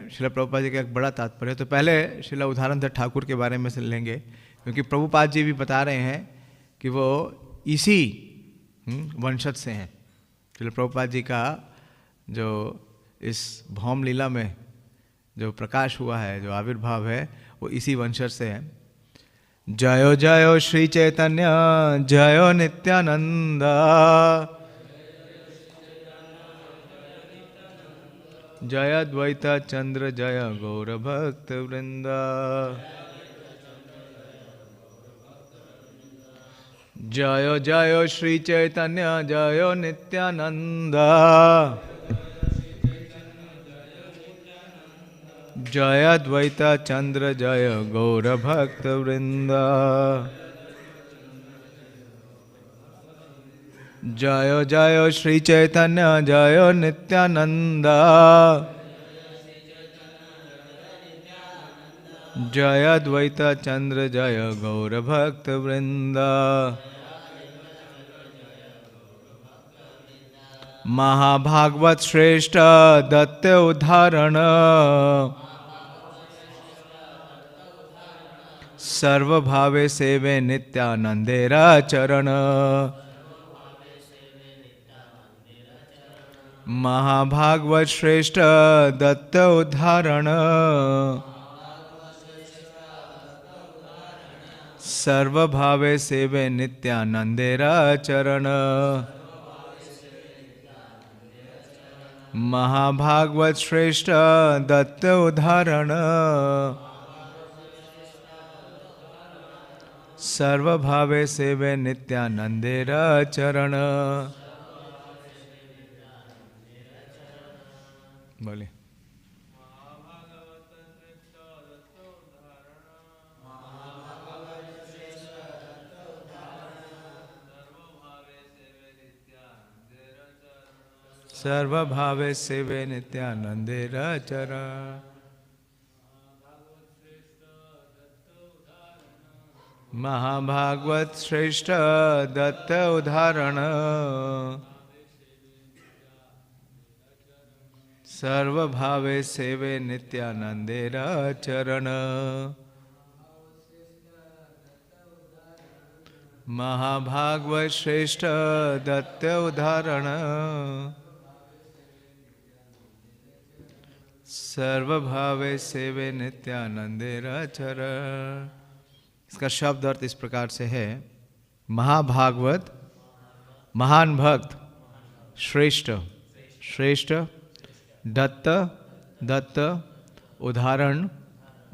श्रील प्रभुपाद जी का एक बड़ा तात्पर्य है। तो पहले श्रील उदाहरण ठाकुर के बारे में से लेंगे, क्योंकि प्रभुपाद जी भी बता रहे हैं कि वो इसी वंशज से हैं। श्रील प्रभुपाद जी का जो इस भौम लीला में जो प्रकाश हुआ है, जो आविर्भाव है, वो इसी वंशज से है। जयो जयो श्री चैतन्य जयो नित्यानंद, जय द्वैत चंद्र जय गौर भक्त वृंद, जयो जयो श्री चैतन्य जयो नित्यानंद, जय द्वैत चंद्र जय गौर भक्त वृंद, जयो जयो श्री चैतन्य जयो नित्यानंद, जय द्वैत चंद्र जय गौर भक्त वृंद, महाभागवत श्रेष्ठ दत्त उदाहरण, सर्वभावे सेवे नित्यानंदेरा चरण, महाभागवत श्रेष्ठ दत्त उदाहरण, सर्वभावे सेवे नित्यानंदेरा चरण, महाभागवत श्रेष्ठ दत्त उदाहरण, सर्वभावे सेवे नित्यानंदेरा चरण। बोले सर्वभावे सेवे नित्यानंदेरा चरण, महाभागवत श्रेष्ठ दत्त उदाहरण, सर्वभावे सेवे नित्यानंदेरा चरण, महाभागवत श्रेष्ठ दत्त उदाहरण, सर्वभावे सेवे नित्यानंदेरा चरण। इसका शब्द अर्थ इस प्रकार से है, महाभागवत महान भक्त, श्रेष्ठ श्रेष्ठ, दत्त दत्त, उदाहरण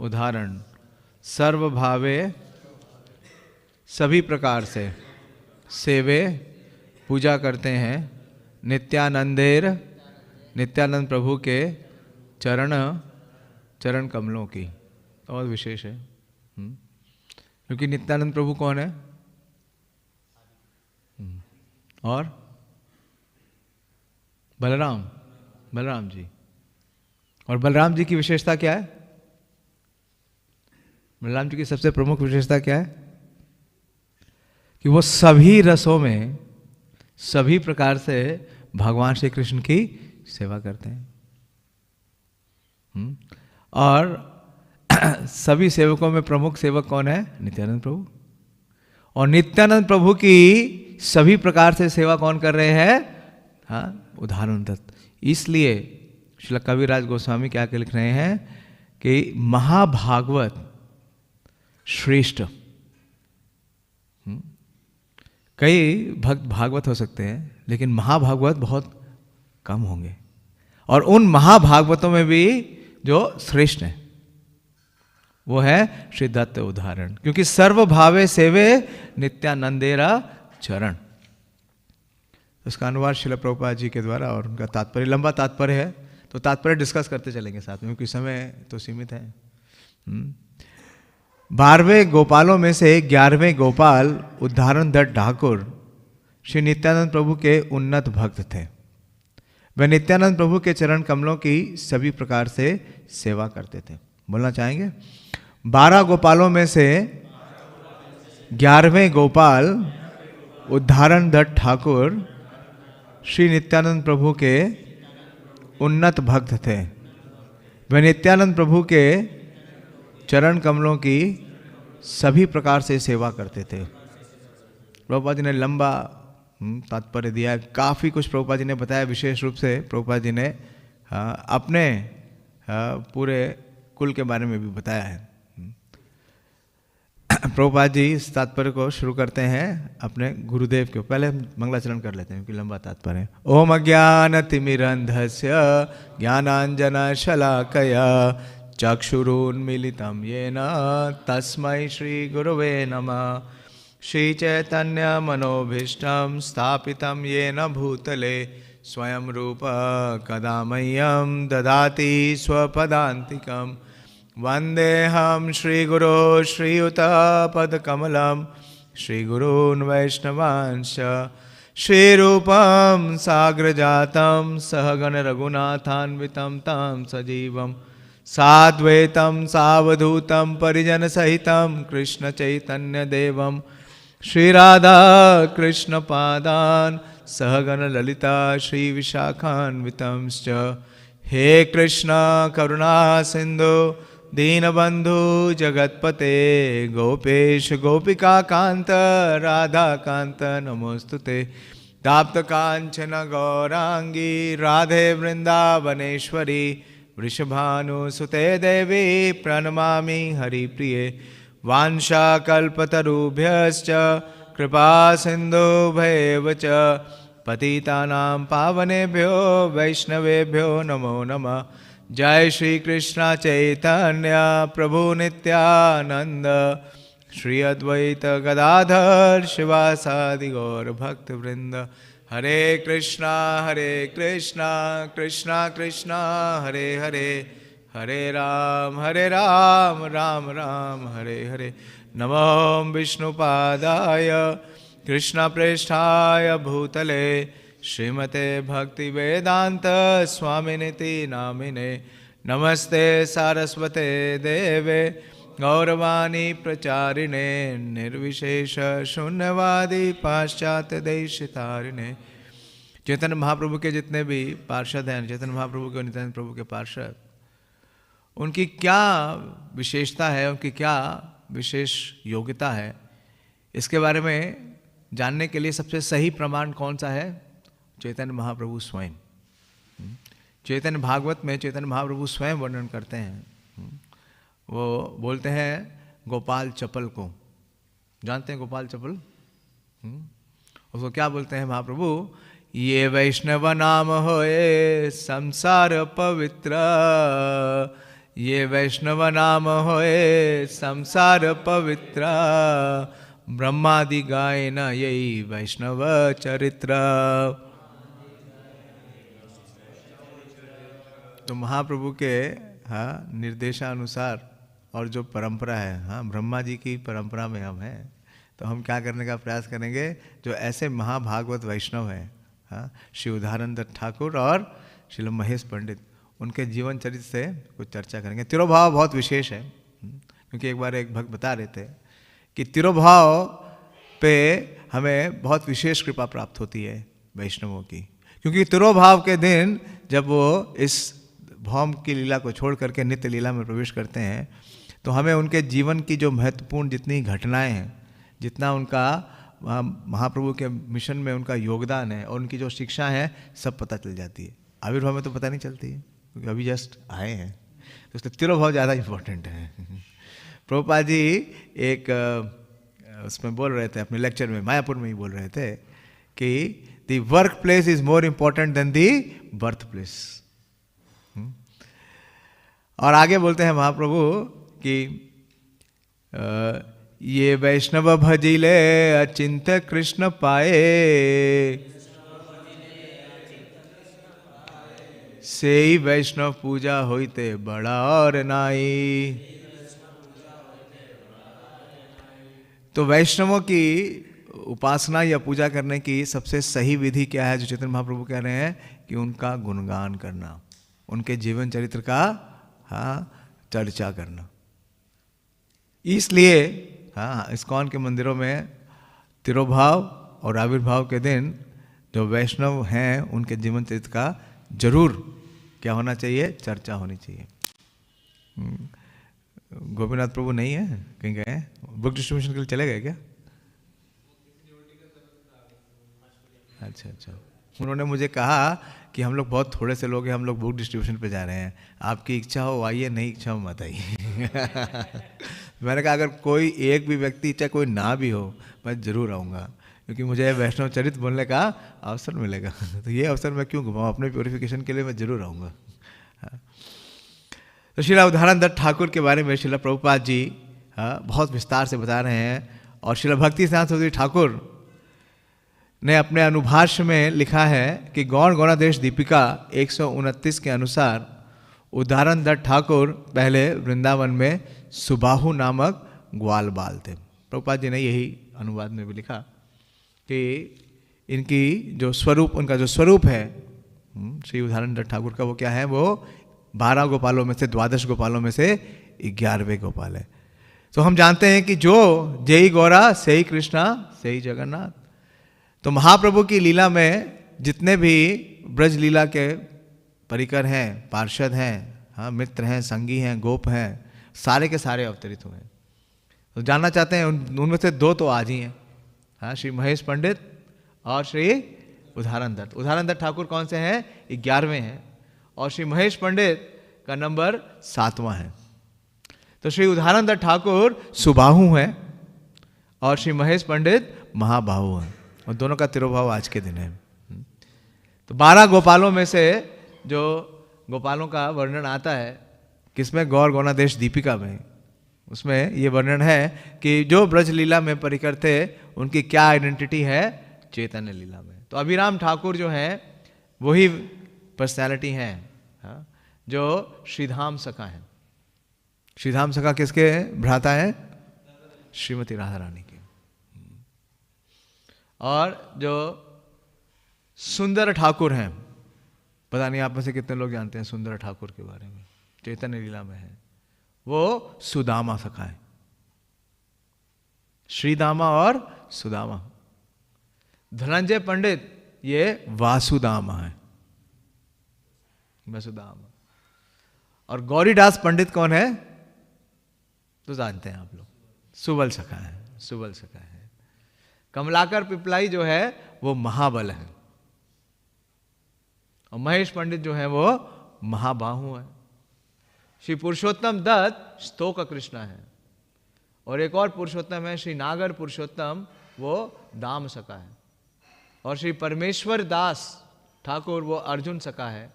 उदाहरण, सर्वभावे सभी प्रकार से, सेवे पूजा करते हैं, नित्यानंदेर नित्यानंद प्रभु के चरण चरण कमलों की। और विशेष है क्योंकि नित्यानंद प्रभु कौन है? और बलराम, बलराम जी। और बलराम जी की विशेषता क्या है? बलराम जी की सबसे प्रमुख विशेषता क्या है? कि वो सभी रसों में, सभी प्रकार से भगवान श्री कृष्ण की सेवा करते हैं। और सभी सेवकों में प्रमुख सेवक कौन है? नित्यानंद प्रभु। और नित्यानंद प्रभु की सभी प्रकार से सेवा कौन कर रहे हैं? हाँ, उदाहरण दत्त। इसलिए श्रील कविराज गोस्वामी क्या लिख रहे हैं कि महाभागवत श्रेष्ठ। कई भक्त भागवत हो सकते हैं, लेकिन महाभागवत बहुत कम होंगे। और उन महाभागवतों में भी जो श्रेष्ठ है वो है श्री दत्त उदाहरण, क्योंकि सर्वभावे सेवे नित्यानंदेरा चरण। उसका अनुवाद श्रील प्रभुपाद जी के द्वारा, और उनका तात्पर्य लंबा तात्पर्य है, तो तात्पर्य डिस्कस करते चलेंगे साथ में, क्योंकि समय तो सीमित है। 12वें गोपालों में से 11वें गोपाल उदाहरण दत्त ठाकुर श्री नित्यानंद प्रभु के उन्नत भक्त थे। वे नित्यानंद प्रभु के चरण कमलों की सभी प्रकार से सेवा करते थे। बोलना चाहेंगे? 12 गोपालों में से 11वें गोपाल उदाहरण दत्त ठाकुर श्री नित्यानंद प्रभु के उन्नत भक्त थे। वे नित्यानंद प्रभु के चरण कमलों की सभी प्रकार से सेवा करते थे। प्रभुपाद जी ने लंबा तात्पर्य दिया है, काफ़ी कुछ प्रभुपाद जी ने बताया। विशेष रूप से प्रभुपाद जी ने अपने पूरे कुल के बारे में भी बताया है। प्रभुपाद जी इस तात्पर्य को शुरू करते हैं अपने गुरुदेव के। पहले हम मंगलाचरण कर लेते हैं क्योंकि लंबा तात्पर्य है। ओम अज्ञानतिमिरन्धस्य ज्ञानाञ्जनशलाकया चक्षुरुन्मीलितं येन तस्मै श्रीगुरवे नमः। श्रीचैतन्यमनोभीष्टं स्थापितं येन भूतले स्वयं रूप कदा मह्यं ददाति स्वपदान्तिकम्। वन्देऽहं श्रीगुरो श्रीयुतपदकमलं श्रीगुरून् वैष्णवांश्च श्रीरूपं साग्रजातं सहगण रघुनाथान्वितं तं सजीवं साद्वैतं सावधूतं परिजनसहितं कृष्णचैतन्यदेवं श्रीराधा कृष्णपादान् सहगण ललिता श्रीविशाखान्वितंश्च। हे कृष्ण करुणा सिंधु दीनबंधु जगतपते गोपेश गोपिका कांत राधा कांत नमोस्तुते। ताप्त कांचन गौरांगी राधे वृंदावनेश्वरी वृषभानुसुते देवी प्रणमामि हरिप्रिये। वाञ्छाकल्पतरुभ्यश्च कृपा सिन्धुभ्येव च पतितानां पावनेभ्यो वैष्णवेभ्यो नमो नमः। जय श्री कृष्ण चैतन्य प्रभु नित्यानंद श्री अद्वैत गदाधर शिवासादि गौर भक्त वृंद। हरे कृष्णा कृष्णा कृष्णा हरे हरे, हरे राम राम राम हरे हरे। नमो विष्णुपादाय कृष्णप्रेष्ठाय भूतले श्रीमते भक्ति वेदांत स्वामिनिति नामिने। नमस्ते सारस्वते देवे गौरवाणी प्रचारिणे निर्विशेष शून्यवादी पाश्चात्य देशतारिणे। चैतन्य महाप्रभु के जितने भी पार्षद हैं, चैतन्य महाप्रभु के नित्यानंद प्रभु के पार्षद, उनकी क्या विशेषता है, उनकी क्या विशेष योग्यता है, इसके बारे में जानने के लिए सबसे सही प्रमाण कौन सा है? चैतन्य महाप्रभु स्वयं। चैतन्य भागवत में चैतन्य महाप्रभु स्वयं वर्णन करते हैं। वो बोलते हैं गोपाल चपल को, जानते हैं गोपाल चपल? उसको क्या बोलते हैं महाप्रभु? ये वैष्णव नाम होए संसार पवित्र, ये वैष्णव नाम होए संसार पवित्र, ब्रह्मादि गायन यही वैष्णव चरित्र। तो महाप्रभु के निर्देशानुसार और जो परंपरा है, ब्रह्मा जी की परंपरा में हम हैं, तो हम क्या करने का प्रयास करेंगे? जो ऐसे महाभागवत वैष्णव हैं, श्री उदाहरणानंद ठाकुर और श्रील महेश पंडित, उनके जीवन चरित्र से कुछ चर्चा करेंगे। तिरोभाव बहुत विशेष है, क्योंकि एक बार एक भक्त बता रहे थे कि तिरोभाव पे हमें बहुत विशेष कृपा प्राप्त होती है वैष्णवों की, क्योंकि तिरोभाव के दिन जब वो इस भौम की लीला को छोड़ करके नित्य लीला में प्रवेश करते हैं, तो हमें उनके जीवन की जो महत्वपूर्ण जितनी घटनाएं हैं, जितना उनका महाप्रभु के मिशन में उनका योगदान है और उनकी जो शिक्षा है, सब पता चल जाती है। आविर्भाव में तो पता नहीं चलती है, क्योंकि अभी जस्ट आए हैं, तो इसलिए तिरोभाव ज़्यादा इम्पोर्टेंट है। प्रभुपाद जी एक उसमें बोल रहे थे अपने लेक्चर में, मायापुर में ही बोल रहे थे कि the work place is more important then the birth place. और आगे बोलते हैं महाप्रभु कि ये वैष्णव भजिले अचिंत कृष्ण पाए, से ही वैष्णव पूजा होइते बड़ा और नाई। तो वैष्णवों की उपासना या पूजा करने की सबसे सही विधि क्या है? जो चैतन्य महाप्रभु कह रहे हैं कि उनका गुणगान करना, उनके जीवन चरित्र का चर्चा करना। इसलिए इस्कॉन के मंदिरों में तिरोभाव और आविर्भाव के दिन जो वैष्णव हैं उनके जीवन चरित्र का जरूर क्या होना चाहिए? चर्चा होनी चाहिए। गोपीनाथ प्रभु नहीं है, कहीं गए हैं? बुक डिस्ट्रीब्यूशन के लिए चले गए क्या? अच्छा अच्छा। उन्होंने मुझे कहा कि हम लोग बहुत थोड़े से लोग हैं, हम लोग बुक डिस्ट्रीब्यूशन पे जा रहे हैं, आपकी इच्छा हो आइए, नहीं इच्छा हो मत आइए। मैंने कहा अगर कोई एक भी व्यक्ति, चाहे कोई ना भी हो, मैं ज़रूर आऊँगा, क्योंकि मुझे वैष्णव चरित बोलने का अवसर मिलेगा। तो ये अवसर मैं क्यों घुमाऊँ, अपने प्योरिफिकेशन के लिए मैं ज़रूर आऊँगा। तो श्रीला उदाहरण दत्त ठाकुर के बारे में श्रीला प्रभुपाद जी बहुत विस्तार से बता रहे हैं। और श्रीला भक्ति सिद्धांत सरस्वती ठाकुर ने अपने अनुभाष्य में लिखा है कि गौड़ गौणादेश दीपिका 129 के अनुसार उदाहरण दत्त ठाकुर पहले वृंदावन में सुबाहु नामक ग्वाल बाल थे। प्रभुपाद जी ने यही अनुवाद में भी लिखा कि इनकी जो स्वरूप, उनका जो स्वरूप है श्री उदाहरण दत्त ठाकुर का, वो क्या है, वो 12 गोपालों में से, 12 गोपालों में से 11वें गोपाल है। तो हम जानते हैं कि जो जय गौरा से ही कृष्णा से ही जगन्नाथ। तो महाप्रभु की लीला में जितने भी ब्रज लीला के परिकर हैं, पार्षद हैं, हाँ, मित्र हैं, संगी हैं, गोप हैं, सारे के सारे अवतरित हुए हैं। तो जानना चाहते हैं उनमें से 2 तो आज ही हैं, हाँ, श्री महेश पंडित और श्री उदाहरण दत्त। उदाहरण दत्त ठाकुर कौन से हैं? 11वें हैं, और श्री महेश पंडित का नंबर 7वां है। तो श्री उदाहरण दत्त ठाकुर सुबाहु हैं और श्री महेश पंडित महाबाहु हैं, और दोनों का तिरुभाव आज के दिन है। तो 12 गोपालों में से जो गोपालों का वर्णन आता है, किसमें? गौर गौणादेश दीपिका में। उसमें ये वर्णन है कि जो ब्रज लीला में परिकर थे उनकी क्या आइडेंटिटी है चैतन्य लीला में। तो अभिराम ठाकुर जो हैं वही पर्सनैलिटी हैं, हाँ, जो श्रीधाम सखा हैं। श्रीधाम सखा किसके भ्राता हैं? श्रीमती राधा रानी के। और जो सुंदर ठाकुर हैं, पता नहीं आप में से कितने लोग जानते हैं सुंदर ठाकुर के बारे में, चैतन्य लीला में है, वो सुदामा सखा है। श्रीदामा और सुदामा। धनंजय पंडित ये वासुदामा है, वसुदामा। और गौरीदास पंडित कौन है? तो जानते हैं आप लोग, सुबल सखा है, सुबल सखा है। कमलाकर पिपलाई जो है वो महाबल है, और महेश पंडित जो है वो महाबाहु है। श्री पुरुषोत्तम दत्त स्तोक कृष्णा है, और एक और पुरुषोत्तम है श्री नागर पुरुषोत्तम, वो दाम सखा है। और श्री परमेश्वर दास ठाकुर वो अर्जुन सखा है,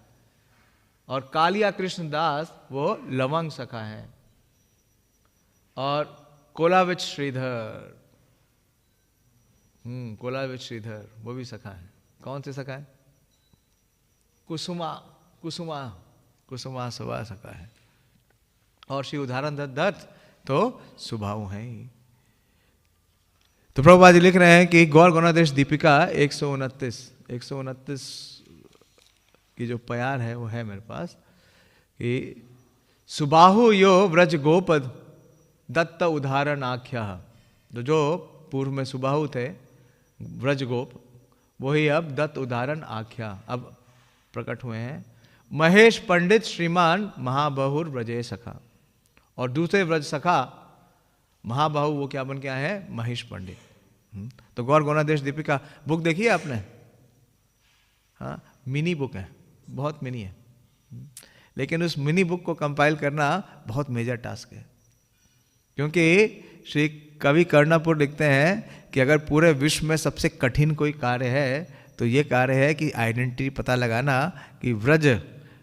और कालिया कृष्ण दास वो लवंग सखा है। और कोलाविच श्रीधर, कोलाविच श्रीधर वो भी सखा है। कौन से सखा है? कुसुमा, कुसुमा, कुसुमा सवा सखा है। और श्री उदाहरण दत्त तो सुभाव हैं ही। तो प्रभुपाद जी लिख रहे हैं कि गौर गौणादेश दीपिका 129 की जो प्यार है वो है मेरे पास, कि सुबाहु यो व्रज गोपद दत्त उदाहरण आख्या। जो पूर्व में सुबाहु थे व्रज गोप, वही अब दत्त उदाहरण आख्या अब प्रकट हुए हैं। महेश पंडित श्रीमान महाबहुर व्रजे सखा, और दूसरे व्रज सखा महाबाहु वो क्या बन के आए हैं? महेश पंडित। तो गौर गौणादेश दीपिका बुक देखी है आपने? हाँ, मिनी बुक है, बहुत मिनी है, लेकिन उस मिनी बुक को कंपाइल करना बहुत मेजर टास्क है। क्योंकि श्री कवि कर्णापुर लिखते हैं कि अगर पूरे विश्व में सबसे कठिन कोई कार्य है तो ये कार्य है कि आइडेंटिटी पता लगाना कि व्रज,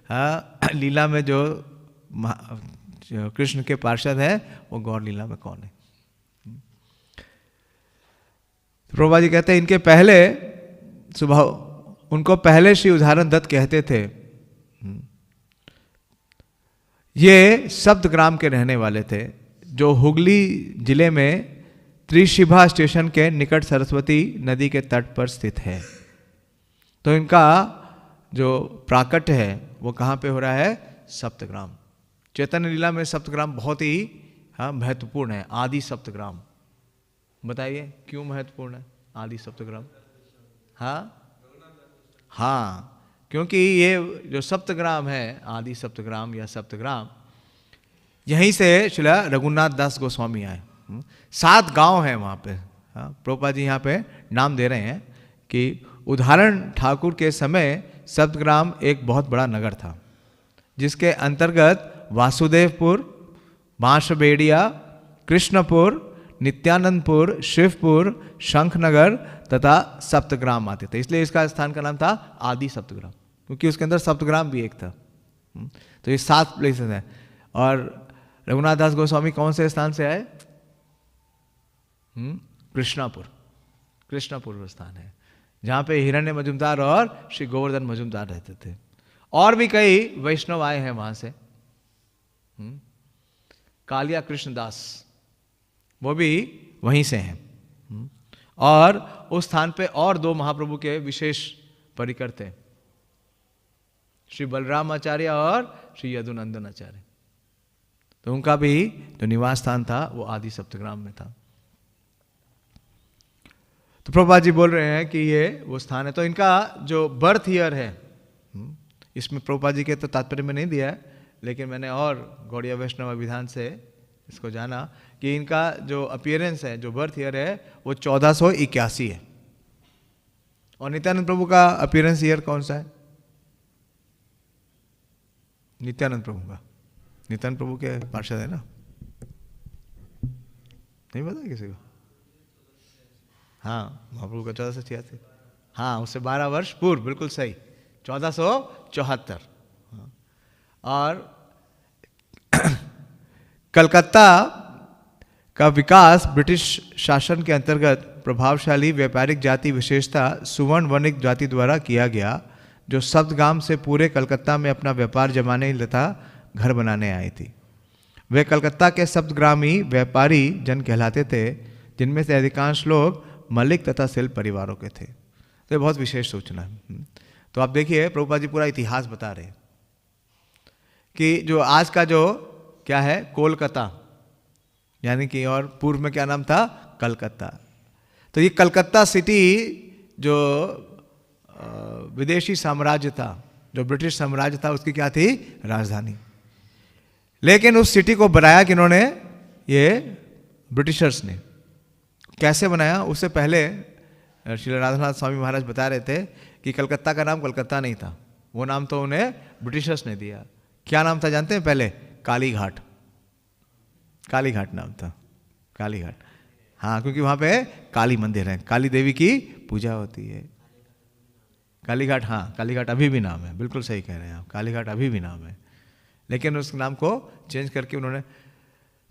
हाँ, लीला में जो कृष्ण के पार्षद हैं वो गौर लीला में कौन है। प्रभुपाद जी कहते हैं इनके पहले स्वभाव, उनको पहले श्री उदाहरण दत्त कहते थे। ये सप्तग्राम के रहने वाले थे, जो हुगली जिले में त्रिशिभा स्टेशन के निकट सरस्वती नदी के तट पर स्थित है। तो इनका जो प्राकट्य है वो कहाँ पे हो रहा है? सप्तग्राम। चैतन्य लीला में सप्तग्राम बहुत ही, हाँ, महत्वपूर्ण है। आदि सप्तग्राम, बताइए क्यों महत्वपूर्ण है आदि सप्तग्राम? हाँ, क्योंकि ये जो सप्तग्राम है, आदि सप्तग्राम या सप्तग्राम, यहीं से शिला रघुनाथ दास गोस्वामी आए। 7 गांव हैं वहाँ पे। हाँ, प्रभुपाद जी यहाँ पे नाम दे रहे हैं कि उदाहरण ठाकुर के समय सप्तग्राम एक बहुत बड़ा नगर था, जिसके अंतर्गत वासुदेवपुर, बांसबेड़िया, कृष्णपुर, नित्यानंदपुर, शिवपुर, शंखनगर तथा सप्तग्राम आते थे। इसलिए इसका स्थान का नाम था आदि सप्तग्राम, क्योंकि उसके अंदर सप्तग्राम भी एक था। तो ये 7 प्लेसेस हैं। और रघुनाथ दास गोस्वामी कौन से स्थान से आए? कृष्णापुर। कृष्णापुर स्थान है जहाँ पे हिरण्य मजुमदार और श्री गोवर्धन मजुमदार रहते थे। और भी कई वैष्णव आए हैं वहाँ से। कालिया कृष्णदास वो भी वहीं से हैं। और उस स्थान पे और 2 महाप्रभु के विशेष परिकर थे, श्री बलराम आचार्य और श्री यदुनंदन आचार्य। तो उनका भी जो निवास स्थान था वो आदि सप्तग्राम में था। तो प्रभुपाद जी बोल रहे हैं कि ये वो स्थान है। तो इनका जो बर्थ ईयर है, इसमें प्रभुपाद जी के तो तात्पर्य में नहीं दिया है, लेकिन मैंने और गौड़ीय वैष्णव अभिधान से इसको जाना कि इनका जो अपीयरेंस है, जो बर्थ ईयर है, वो 1481 है। और नित्यानंद प्रभु का अपीयरेंस ईयर कौन सा है? नित्यानंद प्रभु का, नित्यानंद प्रभु के पार्षद है ना? नहीं पता किसी को? हाँ, महाप्रभु का 1486। हाँ, उससे 12 वर्ष पूर्व, बिल्कुल सही, 1474। और कलकत्ता का विकास ब्रिटिश शासन के अंतर्गत प्रभावशाली व्यापारिक जाति विशेषता सुवर्ण वणिक जाति द्वारा किया गया, जो सप्तगाम से पूरे कलकत्ता में अपना व्यापार जमाने तथा घर बनाने आई थी। वे कलकत्ता के सप्तग्रामी व्यापारी जन कहलाते थे, जिनमें से अधिकांश लोग मलिक तथा सेल परिवारों के थे। तो ये बहुत विशेष सूचना है। तो आप देखिए प्रभुपाद जी पूरा इतिहास बता रहे हैं कि जो आज का जो क्या है कोलकाता, यानी कि और पूर्व में क्या नाम था? कलकत्ता। तो ये कलकत्ता सिटी जो विदेशी साम्राज्य था, जो ब्रिटिश साम्राज्य था, उसकी क्या थी? राजधानी। लेकिन उस सिटी को बनाया किन्होंने? ये ब्रिटिशर्स ने। कैसे बनाया? उससे पहले श्री राधानाथ स्वामी महाराज बता रहे थे कि कलकत्ता का नाम कलकत्ता नहीं था, वो नाम तो उन्हें ब्रिटिशर्स ने दिया। क्या नाम था जानते हैं? पहले काली घाट। काली घाट नाम था, काली घाट। हाँ, क्योंकि वहाँ पे काली मंदिर है, काली देवी की पूजा होती है। काली घाट, हाँ, काली घाट अभी भी नाम है, बिल्कुल सही कह रहे हैं आप, काली घाट अभी भी नाम है। लेकिन उस नाम को चेंज करके उन्होंने,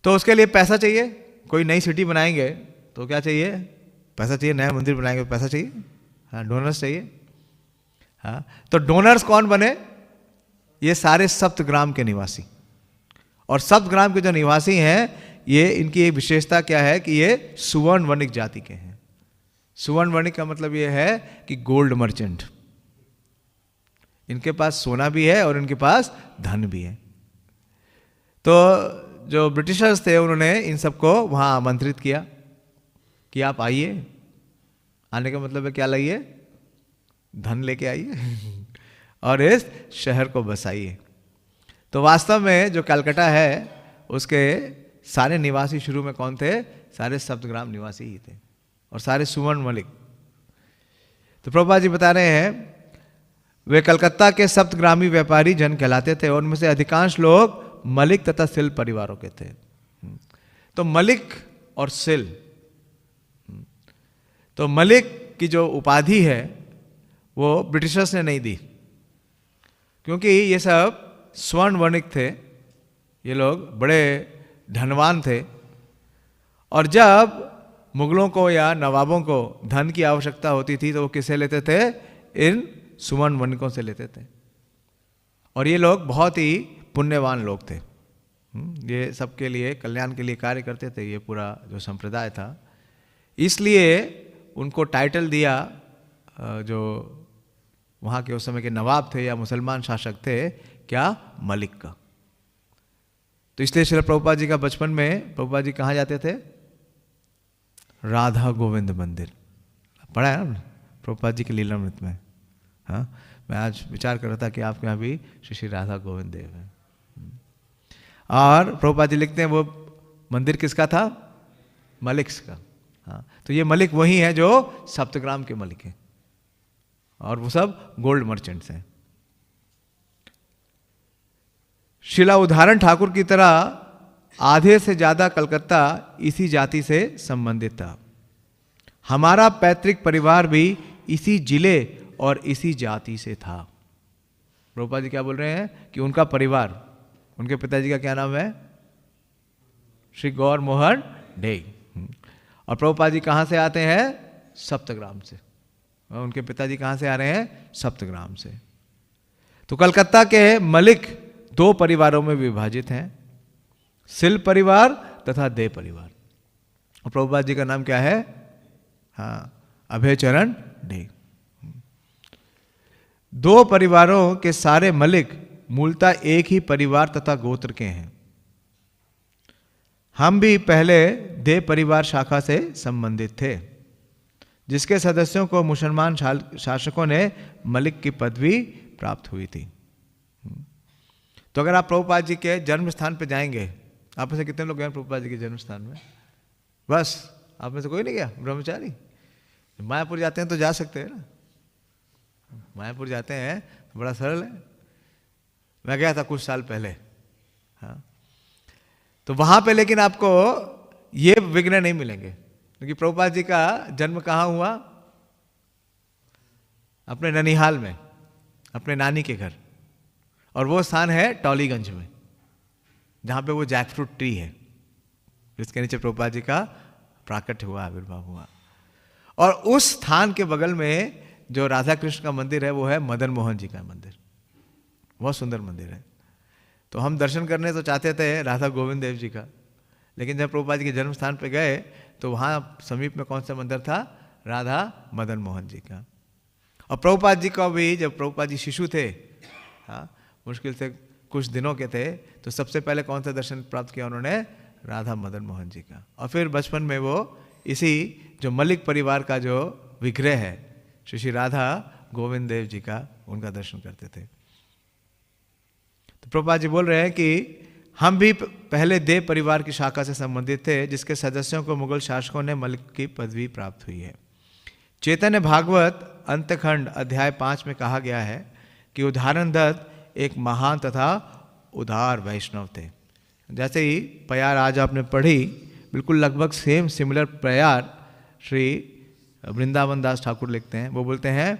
तो उसके लिए पैसा चाहिए। कोई नई सिटी बनाएंगे तो क्या चाहिए? पैसा चाहिए। नया मंदिर बनाएंगे तो पैसा चाहिए। हाँ, डोनर्स चाहिए। हाँ, तो डोनर्स कौन बने? ये सारे सप्तग्राम के निवासी। और सप्तग्राम के जो निवासी हैं, ये इनकी एक विशेषता क्या है कि ये सुवर्ण वणिक जाति के हैं। सुवर्ण वणिक का मतलब ये है कि गोल्ड मर्चेंट। इनके पास सोना भी है और इनके पास धन भी है। तो जो ब्रिटिशर्स थे, उन्होंने इन सबको वहाँ आमंत्रित किया कि आप आइए। आने का मतलब है क्या? लाइए, धन लेके आइए और इस शहर को बसाइए। तो वास्तव में जो कलकत्ता है, उसके सारे निवासी शुरू में कौन थे? सारे सप्तग्राम निवासी ही थे, और सारे सुवर्ण मलिक। तो प्रभुपाद जी बता रहे हैं, वे कलकत्ता के सप्तग्रामी व्यापारी जन कहलाते थे, और उनमें से अधिकांश लोग मलिक तथा सिल परिवारों के थे। तो मलिक और सिल, तो मलिक की जो उपाधि है वो ब्रिटिशर्स ने नहीं दी, क्योंकि ये सब स्वर्ण वणिक थे, ये लोग बड़े धनवान थे। और जब मुगलों को या नवाबों को धन की आवश्यकता होती थी तो वो किससे लेते थे? इन सुवर्ण वणिकों से लेते थे। और ये लोग बहुत ही पुण्यवान लोग थे। ये सबके लिए कल्याण के लिए कार्य करते थे, ये पूरा जो संप्रदाय था। इसलिए उनको टाइटल दिया, जो वहाँ के उस समय के नवाब थे या मुसलमान शासक थे, क्या? मलिक का। तो इसलिए श्री प्रभुपाद जी का बचपन में, प्रभुपाद जी कहाँ जाते थे? राधा गोविंद मंदिर। पढ़ा है ना प्रभुपाद जी के लीलामृत में? हाँ, मैं आज विचार कर रहा था कि आपके यहाँ भी श्री श्री राधा गोविंद देव हैं। और प्रभुपाद जी लिखते हैं वो मंदिर किसका था? मलिक का। हाँ, तो ये मलिक वही है जो सप्तग्राम के मलिक हैं, और वो सब गोल्ड मर्चेंट्स हैं। शिला उदाहरण ठाकुर की तरह आधे से ज्यादा कलकत्ता इसी जाति से संबंधित था। हमारा पैतृक परिवार भी इसी जिले और इसी जाति से था। प्रभुपाद जी क्या बोल रहे हैं कि उनका परिवार, उनके पिताजी का क्या नाम है? श्री गौर मोहन डे। और प्रभुपाद जी कहाँ से आते हैं? सप्तग्राम से। और उनके पिताजी कहाँ से आ रहे हैं? सप्तग्राम से। तो कलकत्ता के मलिक दो परिवारों में विभाजित हैं, सिल परिवार तथा दे परिवार। और प्रभुपाद जी का नाम क्या है? हाँ, अभय चरण डे। दो परिवारों के सारे मलिक मूलतः एक ही परिवार तथा गोत्र के हैं। हम भी पहले दे परिवार शाखा से संबंधित थे, जिसके सदस्यों को मुसलमान शासकों ने मलिक की पदवी प्राप्त हुई थी। तो अगर आप प्रभुपाद जी के जन्म स्थान पर जाएंगे, आप में से कितने लोग गए प्रभुपाद जी के जन्म स्थान में? बस आप में से कोई नहीं गया? ब्रह्मचारी मायापुर जाते हैं तो जा सकते हैं ना, मायापुर जाते हैं तो बड़ा सरल है। मैं गया था कुछ साल पहले। हाँ, तो वहां पे लेकिन आपको ये विघ्न नहीं मिलेंगे, क्योंकि प्रभुपाद जी का जन्म कहाँ हुआ? अपने ननिहाल में, अपने नानी के घर। और वो स्थान है टॉलीगंज में, जहां पे वो जैकफ्रूट ट्री है, जिसके नीचे प्रभुपाद जी का प्राकट्य हुआ, आविर्भाव हुआ। और उस स्थान के बगल में जो राधा कृष्ण का मंदिर है वो है मदन मोहन जी का मंदिर। बहुत सुंदर मंदिर है। तो हम दर्शन करने तो चाहते थे राधा गोविंद देव जी का, लेकिन जब प्रभुपाद जी के जन्म स्थान पे गए तो वहाँ समीप में कौन सा मंदिर था? राधा मदन मोहन जी का। और प्रभुपाद जी का भी, जब प्रभुपाद जी शिशु थे, हाँ, मुश्किल से कुछ दिनों के थे, तो सबसे पहले कौन सा दर्शन प्राप्त किया उन्होंने? राधा मदन मोहन जी का। और फिर बचपन में वो इसी जो मलिक परिवार का जो विग्रह है श्री राधा गोविंद देव जी का, उनका दर्शन करते थे। तो प्रभुपाद जी बोल रहे हैं कि हम भी पहले देव परिवार की शाखा से संबंधित थे, जिसके सदस्यों को मुगल शासकों ने मलिक की पदवी प्राप्त हुई है। चैतन्य भागवत अंतखंड अध्याय 5 में कहा गया है कि उदाहरण दत्त एक महान तथा उदार वैष्णव थे। जैसे ही प्यार आज आपने पढ़ी, बिल्कुल लगभग सेम सिमिलर प्यार श्री वृंदावन दास ठाकुर लिखते हैं। वो बोलते हैं,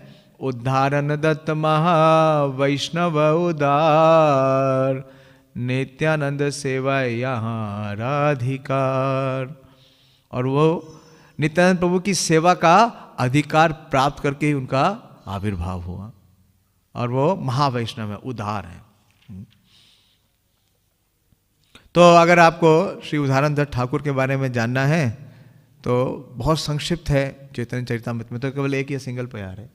उदाहरण दत्त महा वैष्णव उदार, नित्यानंद सेवा यहाँ राधिकार। और वो नित्यानंद प्रभु की सेवा का अधिकार प्राप्त करके ही उनका आविर्भाव हुआ। और वो महावैष्णव है, उदार है। तो अगर आपको श्री उदाहरण दत्त ठाकुर के बारे में जानना है तो बहुत संक्षिप्त है चैतन्य चरितामृत में, तो केवल एक ही सिंगल प्यार है,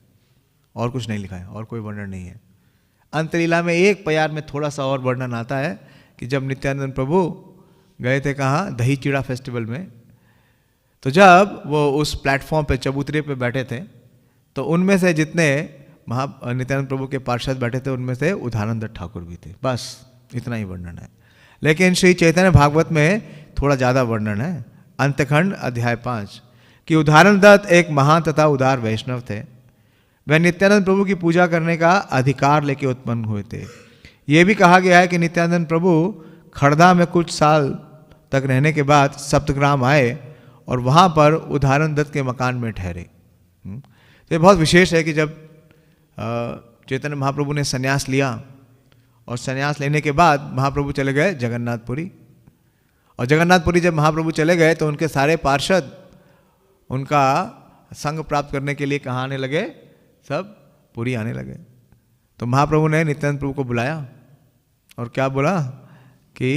और कुछ नहीं लिखा है, और कोई वर्णन नहीं है। अंतलीला में एक प्यार में थोड़ा सा और वर्णन आता है कि जब नित्यानंद प्रभु गए थे कहाँ? दही चिड़ा फेस्टिवल में। तो जब वो उस प्लेटफॉर्म पे चबूतरे पे बैठे थे, तो उनमें से जितने नित्यानंद प्रभु के पार्षद बैठे थे उनमें से उदाहरण दत्त ठाकुर भी थे। बस इतना ही वर्णन है। लेकिन श्री चैतन्य भागवत में थोड़ा ज़्यादा वर्णन है। अंतखंड अध्याय 5 कि उदाहरण दत्त एक महान तथा उदार वैष्णव थे। वह नित्यानंद प्रभु की पूजा करने का अधिकार लेके उत्पन्न हुए थे। यह भी कहा गया है कि नित्यानंद प्रभु खड़दा में कुछ साल तक रहने के बाद सप्तग्राम आए और वहाँ पर उदाहरण दत्त के मकान में ठहरे। तो ये बहुत विशेष है कि जब चैतन्य महाप्रभु ने संन्यास लिया और संन्यास लेने के बाद महाप्रभु चले गए जगन्नाथपुरी। और जगन्नाथपुरी जब महाप्रभु चले गए तो उनके सारे पार्षद उनका संग प्राप्त करने के लिए कहाँ आने लगे? सब पुरी आने लगे। तो महाप्रभु ने नित्यानंद प्रभु को बुलाया और क्या बोला कि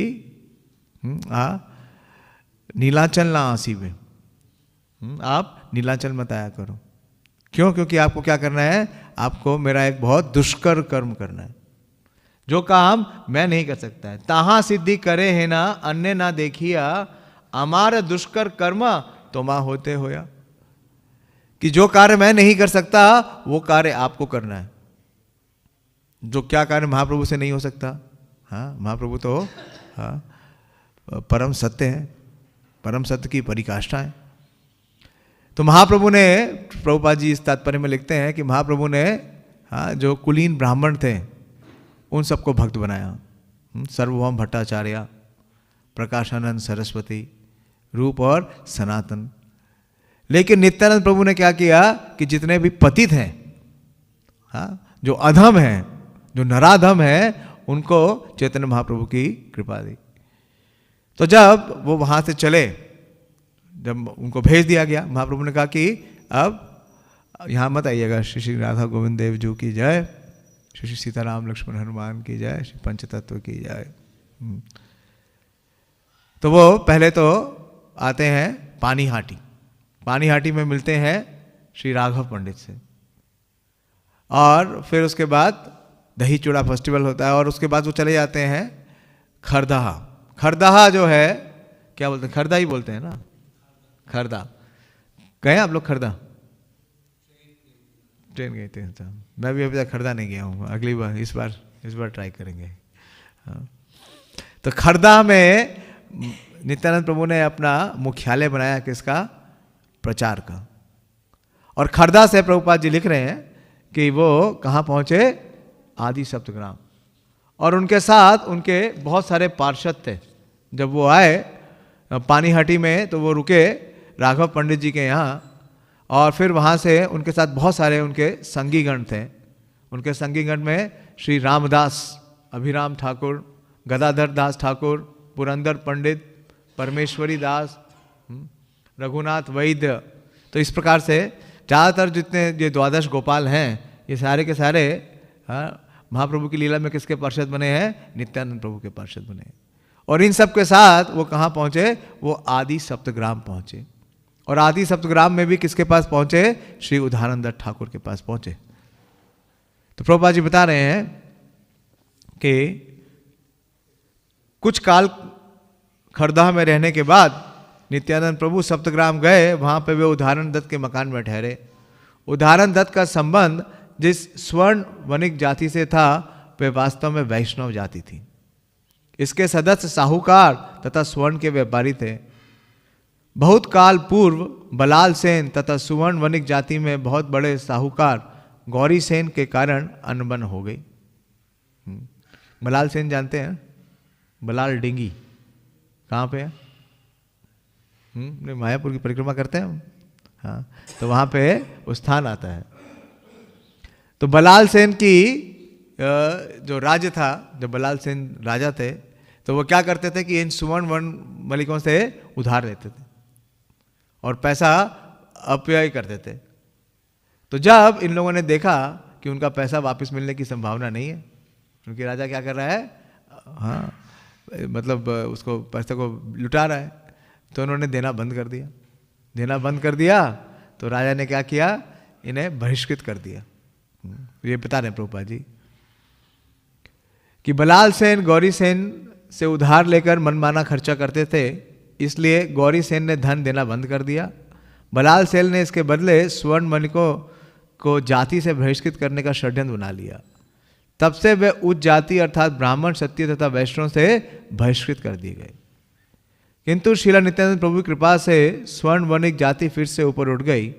नीलाचल ना आसीबे, आप नीलाचल मत आया करो। क्यों? क्योंकि आपको क्या करना है? आपको मेरा एक बहुत दुष्कर कर्म करना है, जो काम मैं नहीं कर सकता है। ताहा सिद्धि करे है ना अन्य ना देखिया, अमार दुष्कर कर्म तो माँ होते होया। कि जो कार्य मैं नहीं कर सकता वो कार्य आपको करना है। जो क्या कार्य महाप्रभु से नहीं हो सकता? हाँ, महाप्रभु तो हाँ परम सत्य है, परम सत्य की परिकाष्ठा है। तो महाप्रभु ने, प्रभुपाद जी इस तात्पर्य में लिखते हैं कि महाप्रभु ने जो कुलीन ब्राह्मण थे उन सबको भक्त बनाया। सर्वभौम भट्टाचार्य, प्रकाशानंद सरस्वती, रूप और सनातन। लेकिन नित्यानंद प्रभु ने क्या किया कि जितने भी पतित हैं, जो अधम हैं, जो नराधम हैं, उनको चैतन्य महाप्रभु की कृपा दी। तो जब वो वहां से चले, जब उनको भेज दिया गया, महाप्रभु ने कहा कि अब यहाँ मत आइएगा, श्री श्री राधा गोविंद देव जी की जय, श्री श्री सीताराम लक्ष्मण हनुमान की जय, श्री पंचतत्व की जय। तो वो पहले तो आते हैं पानीहाटी, पानीहाटी में मिलते हैं श्री राघव पंडित से, और फिर उसके बाद दही चूड़ा फेस्टिवल होता है, और उसके बाद वो चले जाते हैं खरदहा। खरदहा जो है, क्या बोलते हैं, खरदा ही बोलते हैं ना, खरदा। गए आप लोग खरदा? ट्रेन गए थे। मैं भी अभी तक खरदा नहीं गया हूँ, अगली बार इस बार ट्राई करेंगे। तो खरदा में नित्यानंद प्रभु ने अपना मुख्यालय बनाया, किसका? प्रचार का। और खरदा से प्रभुपाद जी लिख रहे हैं कि वो कहाँ पहुँचे? आदि सप्तग्राम। और उनके साथ उनके बहुत सारे पार्षद थे। जब वो आए पानीहाटी में तो वो रुके राघव पंडित जी के यहाँ, और फिर वहाँ से उनके साथ बहुत सारे उनके संगीगण थे। उनके संगीगण में श्री रामदास, अभिराम ठाकुर, गदाधर दास ठाकुर, पुरंदर पंडित, परमेश्वरी दास, रघुनाथ वैद्य। तो इस प्रकार से ज़्यादातर जितने ये द्वादश गोपाल हैं, ये सारे के सारे महाप्रभु की लीला में किसके पार्षद बने हैं? नित्यानंद प्रभु के पार्षद बने। और इन सब के साथ वो कहाँ पहुँचे? वो आदि सप्तग्राम पहुँचे। और आदि सप्तग्राम में भी किसके पास पहुँचे? श्री उदारनंद ठाकुर के पास पहुँचे। तो प्रभुपाद जी बता रहे हैं कि कुछ काल खरदहा में रहने के बाद नित्यानंद प्रभु सप्तग्राम गए। वहाँ पे वे उदाहरण दत्त के मकान में ठहरे। उदाहरण दत्त का संबंध जिस स्वर्ण वणिक जाति से था, वे वास्तव में वैष्णव जाति थी। इसके सदस्य साहूकार तथा स्वर्ण के व्यापारी थे। बहुत काल पूर्व बलाल सेन तथा सुवर्ण वणिक जाति में बहुत बड़े साहूकार गौरी सेन के कारण अनबन हो गई। बलाल सेन जानते हैं? बलाल डिंगी कहाँ पे है? मायापुर की परिक्रमा करते हैं हम। हाँ, तो वहाँ पे वो स्थान आता है। तो बलाल सेन की जो राज्य था, जब बलाल सेन राजा थे, तो वो क्या करते थे कि इन सुवर्ण मलिकों से उधार लेते थे और पैसा अपव्यय करते थे। तो जब इन लोगों ने देखा कि उनका पैसा वापस मिलने की संभावना नहीं है, क्योंकि राजा क्या कर रहा है, हाँ मतलब उसको पैसे को लुटा रहा है, तो उन्होंने देना बंद कर दिया। देना बंद कर दिया तो राजा ने क्या किया? इन्हें बहिष्कृत कर दिया। ये बता रहे हैं प्रभुपाद जी कि बलाल सेन गौरी सेन से उधार लेकर मनमाना खर्चा करते थे, इसलिए गौरी सेन ने धन देना बंद कर दिया। बलाल सेन ने इसके बदले स्वर्ण मणिकों को जाति से बहिष्कृत करने का षड्यंत्र बना लिया। तब से वे उच्च जाति अर्थात ब्राह्मण, क्षत्रिय तथा वैष्णव से बहिष्कृत कर दिए गए। किंतु श्रील नित्यानंद प्रभु की कृपा से स्वर्ण वणिक जाति फिर से ऊपर उठ गई।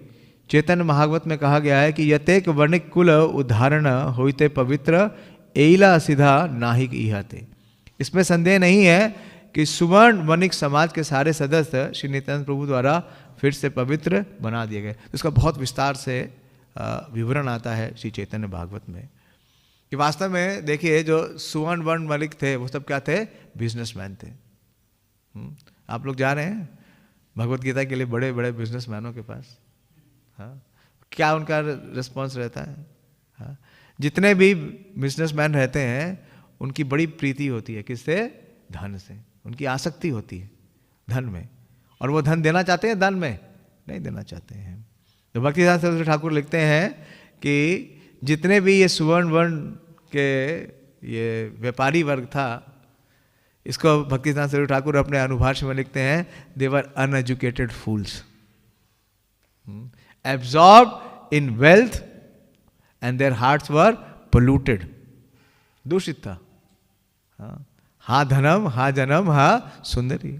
चैतन्य महाभागवत में कहा गया है कि यतेक वणिक कुल उदाहरण होइते पवित्र एला सीधा नाहिक इहाते। इसमें संदेह नहीं है कि सुवर्ण वणिक समाज के सारे सदस्य श्री नित्यानंद प्रभु द्वारा फिर से पवित्र बना दिए गए। इसका बहुत विस्तार से विवरण आता है श्री चैतन्य भागवत में कि वास्तव में देखिए जो सुवर्ण वर्ण वणिक थे वो सब क्या थे? बिजनेसमैन थे। आप लोग जा रहे हैं भगवत गीता के लिए बड़े बड़े बिजनेसमैनों के पास, हाँ, क्या उनका रिस्पॉन्स रहता है? हाँ, जितने भी बिजनेसमैन रहते हैं उनकी बड़ी प्रीति होती है किससे? धन से। उनकी आसक्ति होती है धन में, और वो धन देना चाहते हैं? धन में नहीं देना चाहते हैं। तो भक्तिसिद्धांत सरस्वती ठाकुर लिखते हैं कि जितने भी ये सुवर्ण वर्ण के ये व्यापारी वर्ग था, इसको भक्तिसिद्धांत सरस्वती ठाकुर अपने अनुभाष्य में लिखते हैं, they were uneducated fools absorbed in wealth and their hearts were polluted. दूषित था, हाँ, हा धनम, हा जन्म, हा सुंदरी।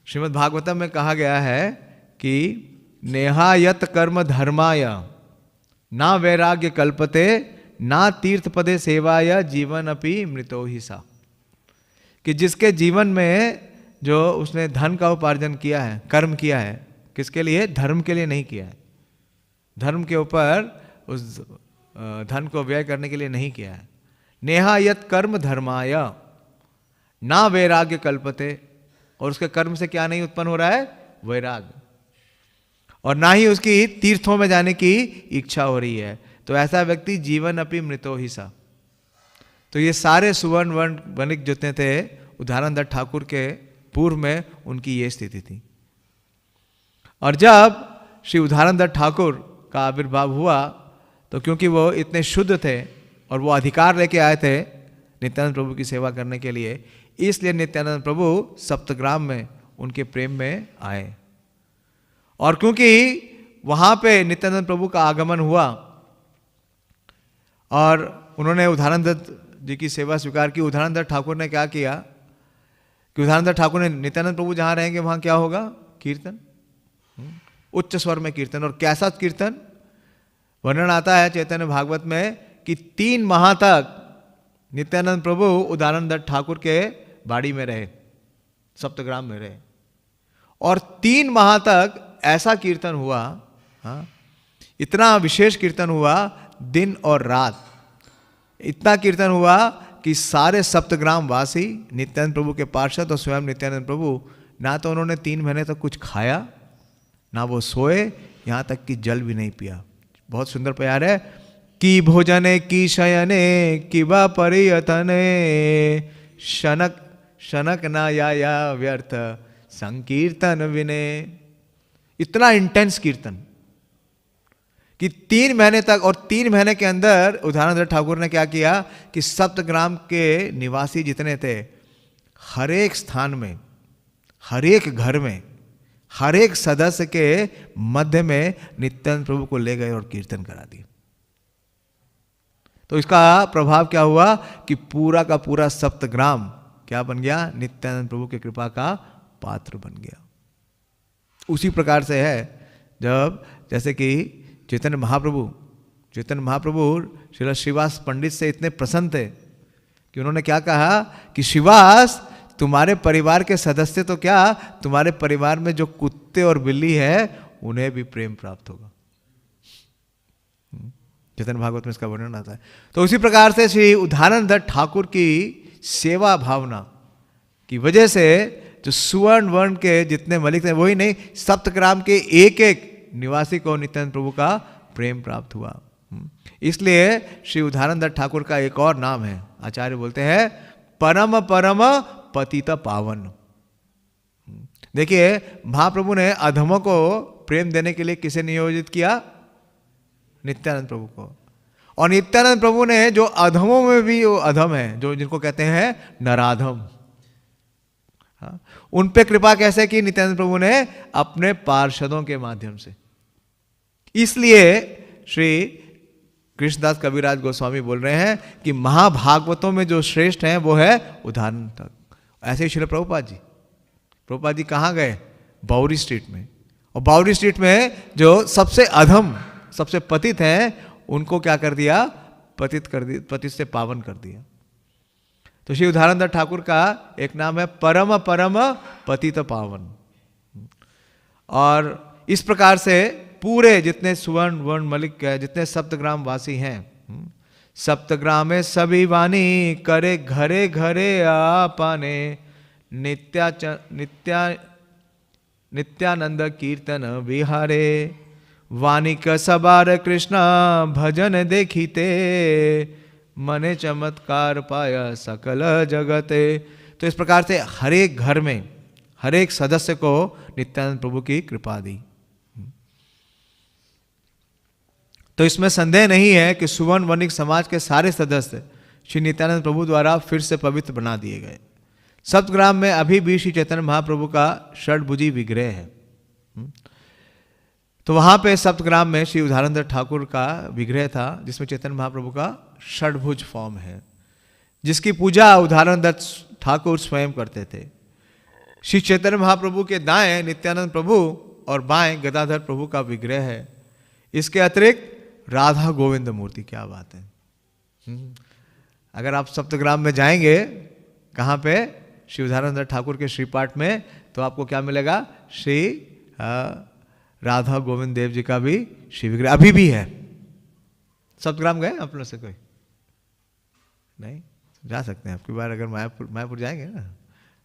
श्रीमद् भागवतम में कहा गया है कि नेहायत कर्म धर्माय ना वैराग्य कल्पते ना तीर्थ पदे सेवाय जीवन अपि मृतो ही सा। कि जिसके जीवन में जो उसने धन का उपार्जन किया है, कर्म किया है, किसके लिए? धर्म के लिए नहीं किया है। धर्म के ऊपर उस धन को व्यय करने के लिए नहीं किया है। नेहायत कर्म धर्माय ना वैराग्य कल्पते, और उसके कर्म से क्या नहीं उत्पन्न हो रहा है? वैराग। और ना ही उसकी तीर्थों में जाने की इच्छा हो रही है, तो ऐसा व्यक्ति जीवन अपि मृतो ही सा। तो ये सारे सुवर्ण वर्ण वणिक जितने थे उदाहरण दत्त ठाकुर के पूर्व में उनकी ये स्थिति थी। और जब श्री उदाहरण दत्त ठाकुर का आविर्भाव हुआ तो क्योंकि वो इतने शुद्ध थे और वो अधिकार लेके आए थे नित्यानंद प्रभु की सेवा करने के लिए, इसलिए नित्यानंद प्रभु सप्तग्राम में उनके प्रेम में आए। और क्योंकि वहाँ पे नित्यानंद प्रभु का आगमन हुआ और उन्होंने उदाहरण दत्त जी की सेवा स्वीकार की, उदाहरण दत्त ठाकुर ने क्या किया कि उदाहरण दत्त ठाकुर ने नित्यानंद प्रभु जहाँ रहेंगे वहाँ क्या होगा? कीर्तन, उच्च स्वर में कीर्तन। और कैसा कीर्तन? वर्णन आता है चैतन्य भागवत में कि 3 माह तक नित्यानंद प्रभु उदाहरण दत्त ठाकुर के बाड़ी में रहे, सप्तग्राम में रहे, और 3 माह तक ऐसा कीर्तन हुआ, हाँ, इतना विशेष कीर्तन हुआ, दिन और रात इतना कीर्तन हुआ कि सारे सप्तग्राम वासी नित्यानंद प्रभु के पार्षद और स्वयं नित्यानंद प्रभु, ना तो उन्होंने 3 महीने तक कुछ खाया, ना वो सोए, यहाँ तक कि जल भी नहीं पिया। बहुत सुंदर प्यार है कि भोजने की शयने कि वा परियतने शनक शनक ना या व्यर्थ संकीर्तन विने। इतना इंटेंस कीर्तन कि 3 महीने तक, और 3 महीने के अंदर उदाहरण दत्त ठाकुर ने क्या किया कि सप्तग्राम के निवासी जितने थे, हर एक स्थान में, हर एक घर में, हर एक सदस्य के मध्य में नित्यानंद प्रभु को ले गए और कीर्तन करा दिया। तो इसका प्रभाव क्या हुआ कि पूरा का पूरा सप्तग्राम क्या बन गया? नित्यानंद प्रभु की कृपा का पात्र बन गया। उसी प्रकार से है जब जैसे कि चैतन्य महाप्रभु श्रील श्रीवास पंडित से इतने प्रसन्न थे कि उन्होंने क्या कहा कि श्रीवास, तुम्हारे परिवार के सदस्य तो क्या, तुम्हारे परिवार में जो कुत्ते और बिल्ली है उन्हें भी प्रेम प्राप्त होगा। चैतन्य भागवत में इसका वर्णन आता है। तो उसी प्रकार से श्री उदाहरण दत्त ठाकुर की सेवा भावना की वजह से जो सुवर्ण वर्ण के जितने मलिक थे, वही नहीं, सप्तग्राम के एक एक निवासी को नित्यानंद प्रभु का प्रेम प्राप्त हुआ। इसलिए श्री उदाहरण दत्त ठाकुर का एक और नाम है, आचार्य बोलते हैं परम परम पतित पावन। देखिए, महाप्रभु ने अधमों को प्रेम देने के लिए किसे नियोजित किया? नित्यानंद प्रभु को। और नित्यानंद प्रभु ने जो अधमों में भी वो अधम है, जो जिनको कहते हैं नराधम, हाँ, उन पे कृपा कैसे की नित्यानंद प्रभु ने? अपने पार्षदों के माध्यम से। इसलिए श्री कृष्णदास कविराज गोस्वामी बोल रहे हैं कि महाभागवतों में जो श्रेष्ठ हैं वो है उदाहरण तक। ऐसे ही श्री प्रभुपाद जी कहाँ गए? बाउरी स्ट्रीट में। और बाउरी स्ट्रीट में जो सबसे अधम, सबसे पतित हैं, उनको क्या कर दिया? पतित से पावन कर दिया। तो श्री उदाहरण दत्त ठाकुर का एक नाम है परम परम पतित पावन। और इस प्रकार से पूरे जितने सुवर्ण वर्ण मलिक जितने सप्तग्राम वासी हैं, सप्तग्रामे सभी वाणी करे घरे घरे आपने नित्यानंद कीर्तन विहारे वानिक सबार कृष्ण भजन देखिते मने चमत्कार पाया सकल जगते। तो इस प्रकार से हर एक घर में हर एक सदस्य को नित्यानंद प्रभु की कृपा दी। तो इसमें संदेह नहीं है कि सुवर्ण वणिक समाज के सारे सदस्य श्री नित्यानंद प्रभु द्वारा फिर से पवित्र बना दिए गए। सप्तग्राम में अभी भी श्री चैतन्य महाप्रभु का षड्भुजी विग्रह है। तो वहां पे सप्तग्राम में श्री उदाहरण दत्त ठाकुर का विग्रह था, जिसमें चैतन्य महाप्रभु का षड्भुज फॉर्म है। जिसकी पूजा उदाहरण दत्त ठाकुर स्वयं करते थे। श्री चैतन्य महाप्रभु के दाएं नित्यानंद प्रभु और बाएं गदाधर प्रभु का विग्रह है। इसके अतिरिक्त राधा गोविंद मूर्ति, क्या बात है। अगर आप सप्तग्राम में जाएंगे, कहाँ पे, श्री उदाहरण दत्त ठाकुर के श्रीपाठ में, तो आपको क्या मिलेगा, श्री राधा गोविंद देव जी का भी श्री विग्रह अभी भी है। सप्तग्राम गए आप लोग से कोई? नहीं, जा सकते हैं आपकी बार, अगर मायापुर जाएंगे ना।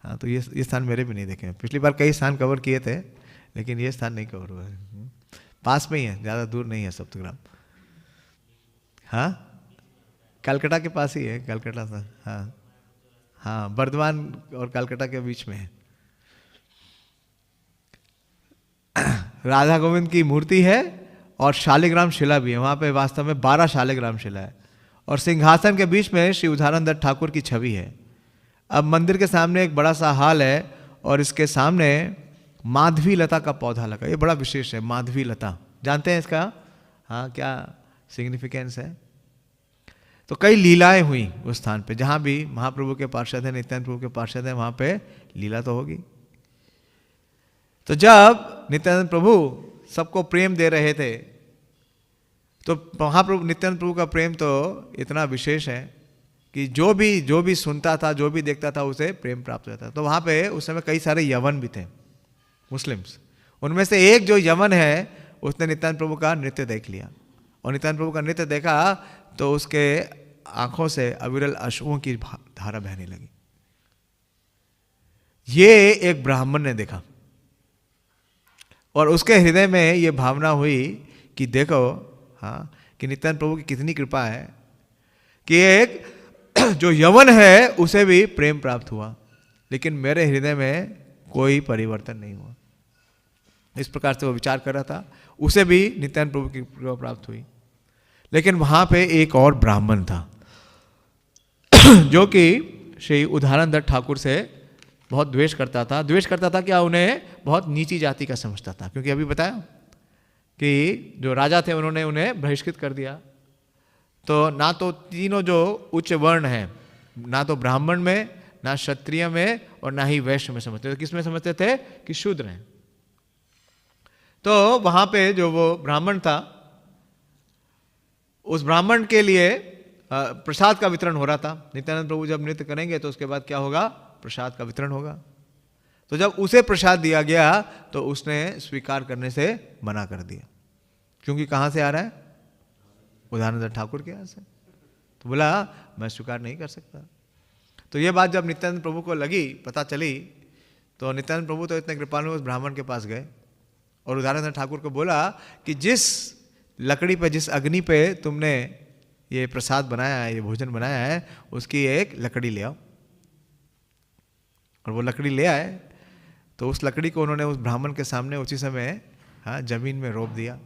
हाँ, तो ये स्थान मेरे भी नहीं देखे हैं। पिछली बार कई स्थान कवर किए थे, लेकिन ये स्थान नहीं कवर हुआ है। पास में ही है, ज़्यादा दूर नहीं है सप्तग्राम। हाँ, कलकत्ता के पास ही है, कलकत्ता से। हाँ हाँ, बर्धमान और कलकत्ता के बीच में है। राधा गोविंद की मूर्ति है और शालिग्राम शिला भी है। वहाँ पे वास्तव में 12 शालिग्राम शिला है और सिंहासन के बीच में श्री उदाहरण दत्त ठाकुर की छवि है। अब मंदिर के सामने एक बड़ा सा हाल है और इसके सामने माधवी लता का पौधा लगा। ये बड़ा विशेष है, माधवी लता, जानते हैं इसका? हाँ, क्या सिग्निफिकेंस है? तो कई लीलाएं हुई उस स्थान पे, जहाँ भी महाप्रभु के पार्षद हैं, नित्यानंद प्रभु के पार्षद हैं, वहाँ पे लीला तो होगी। तो जब नित्यानंद प्रभु सबको प्रेम दे रहे थे, तो महाप्रभु नित्यानंद प्रभु का प्रेम तो इतना विशेष है कि जो भी सुनता था, जो भी देखता था, उसे प्रेम प्राप्त होता था। तो वहाँ पे उस समय कई सारे यवन भी थे, मुस्लिम्स। उनमें से एक जो यवन है, उसने नित्यानंद प्रभु का नृत्य देख लिया और नित्यानंद प्रभु का नृत्य देखा तो उसके आंखों से अविरल अश्रुओं की धारा बहने लगी। ये एक ब्राह्मण ने देखा और उसके हृदय में ये भावना हुई कि देखो, हाँ, कि नित्यानंद प्रभु की कितनी कृपा है कि एक जो यवन है उसे भी प्रेम प्राप्त हुआ, लेकिन मेरे हृदय में कोई परिवर्तन नहीं हुआ। इस प्रकार से वो विचार कर रहा था, उसे भी नित्यानंद प्रभु की कृपा प्राप्त हुई। लेकिन वहां पे एक और ब्राह्मण था जो कि श्री उदाहरण दत्त ठाकुर से बहुत द्वेष करता था। द्वेष करता था क्या? उन्हें बहुत नीची जाति का समझता था, क्योंकि अभी बताया कि जो राजा थे उन्होंने उन्हें बहिष्कृत कर दिया। तो ना तो तीनों जो उच्च वर्ण हैं, ना तो ब्राह्मण में, ना क्षत्रिय में और ना ही वैश्य में समझते थे। किस में समझते थे? कि शूद्र हैं। तो वहां पे जो वो ब्राह्मण था, उस ब्राह्मण के लिए प्रसाद का वितरण हो रहा था। नित्यानंद प्रभु जब नृत्य करेंगे तो उसके बाद क्या होगा? प्रसाद का वितरण होगा। तो जब उसे प्रसाद दिया गया तो उसने स्वीकार करने से मना कर दिया, क्योंकि कहां से आ रहा है? उदाहरण दत्त ठाकुर के यहाँ से। तो बोला मैं स्वीकार नहीं कर सकता। तो ये बात जब नित्यानंद प्रभु को लगी, पता चली, तो नित्यानंद प्रभु तो इतने कृपालु उस ब्राह्मण के पास गए और उदाहरण दत्त ठाकुर को बोला कि जिस लकड़ी पे, जिस अग्नि पे तुमने ये प्रसाद बनाया है, ये भोजन बनाया है, उसकी एक लकड़ी ले आओ। और वो लकड़ी ले आए तो उस लकड़ी को उन्होंने उस ब्राह्मण के सामने उसी समय, हाँ, जमीन में रोप दिया।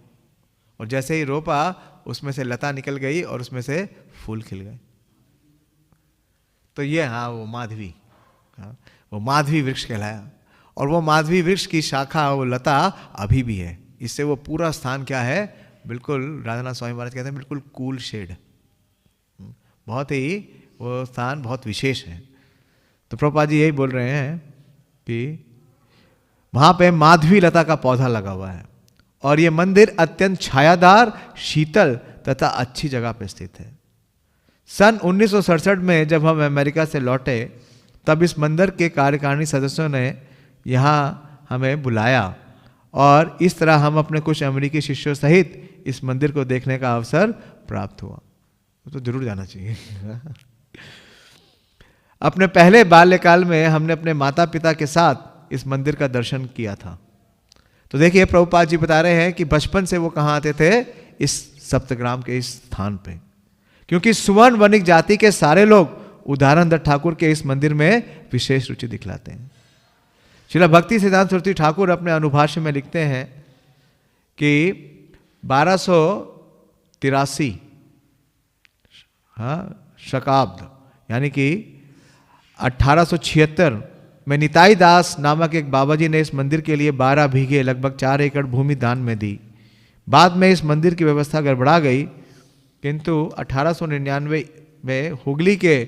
और जैसे ही रोपा, उसमें से लता निकल गई और उसमें से फूल खिल गए। तो ये, हाँ, वो माधवी, हाँ, वो माधवी वृक्ष कहलाया। और वो माधवी वृक्ष की शाखा, वो लता अभी भी है। इससे वो पूरा स्थान क्या है? बिल्कुल, राधानाथ स्वामी महाराज कहते हैं, बिल्कुल कूल शेड। बहुत ही वो स्थान बहुत विशेष है। तो प्रभुपाद जी यही बोल रहे हैं कि वहां पे माधवी लता का पौधा लगा हुआ है और ये मंदिर अत्यंत छायादार, शीतल तथा अच्छी जगह पे स्थित है। सन 1967 में जब हम अमेरिका से लौटे, तब इस मंदिर के कार्यकारिणी सदस्यों ने यहाँ हमें बुलाया और इस तरह हम अपने कुछ अमेरिकी शिष्यों सहित इस मंदिर को देखने का अवसर प्राप्त हुआ। तो जरूर जाना चाहिए। अपने पहले बाल्यकाल में हमने अपने माता पिता के साथ इस मंदिर का दर्शन किया था। तो देखिए, प्रभुपाद जी बता रहे हैं कि बचपन से वो कहाँ आते थे? इस सप्तग्राम के इस स्थान पे, क्योंकि सुवर्ण वणिक जाति के सारे लोग उदाहरण दत्त ठाकुर के इस मंदिर में विशेष रुचि दिखलाते हैं। श्रील भक्ति सिद्धांत सरस्वती ठाकुर अपने अनुभाष्य में लिखते हैं कि 1283 शकाब्द, यानी कि 1876 में निताई दास नामक एक बाबा जी ने इस मंदिर के लिए 12 बीघे लगभग 4 एकड़ भूमि दान में दी। बाद में इस मंदिर की व्यवस्था गड़बड़ा गई, किंतु 1899 में हुगली के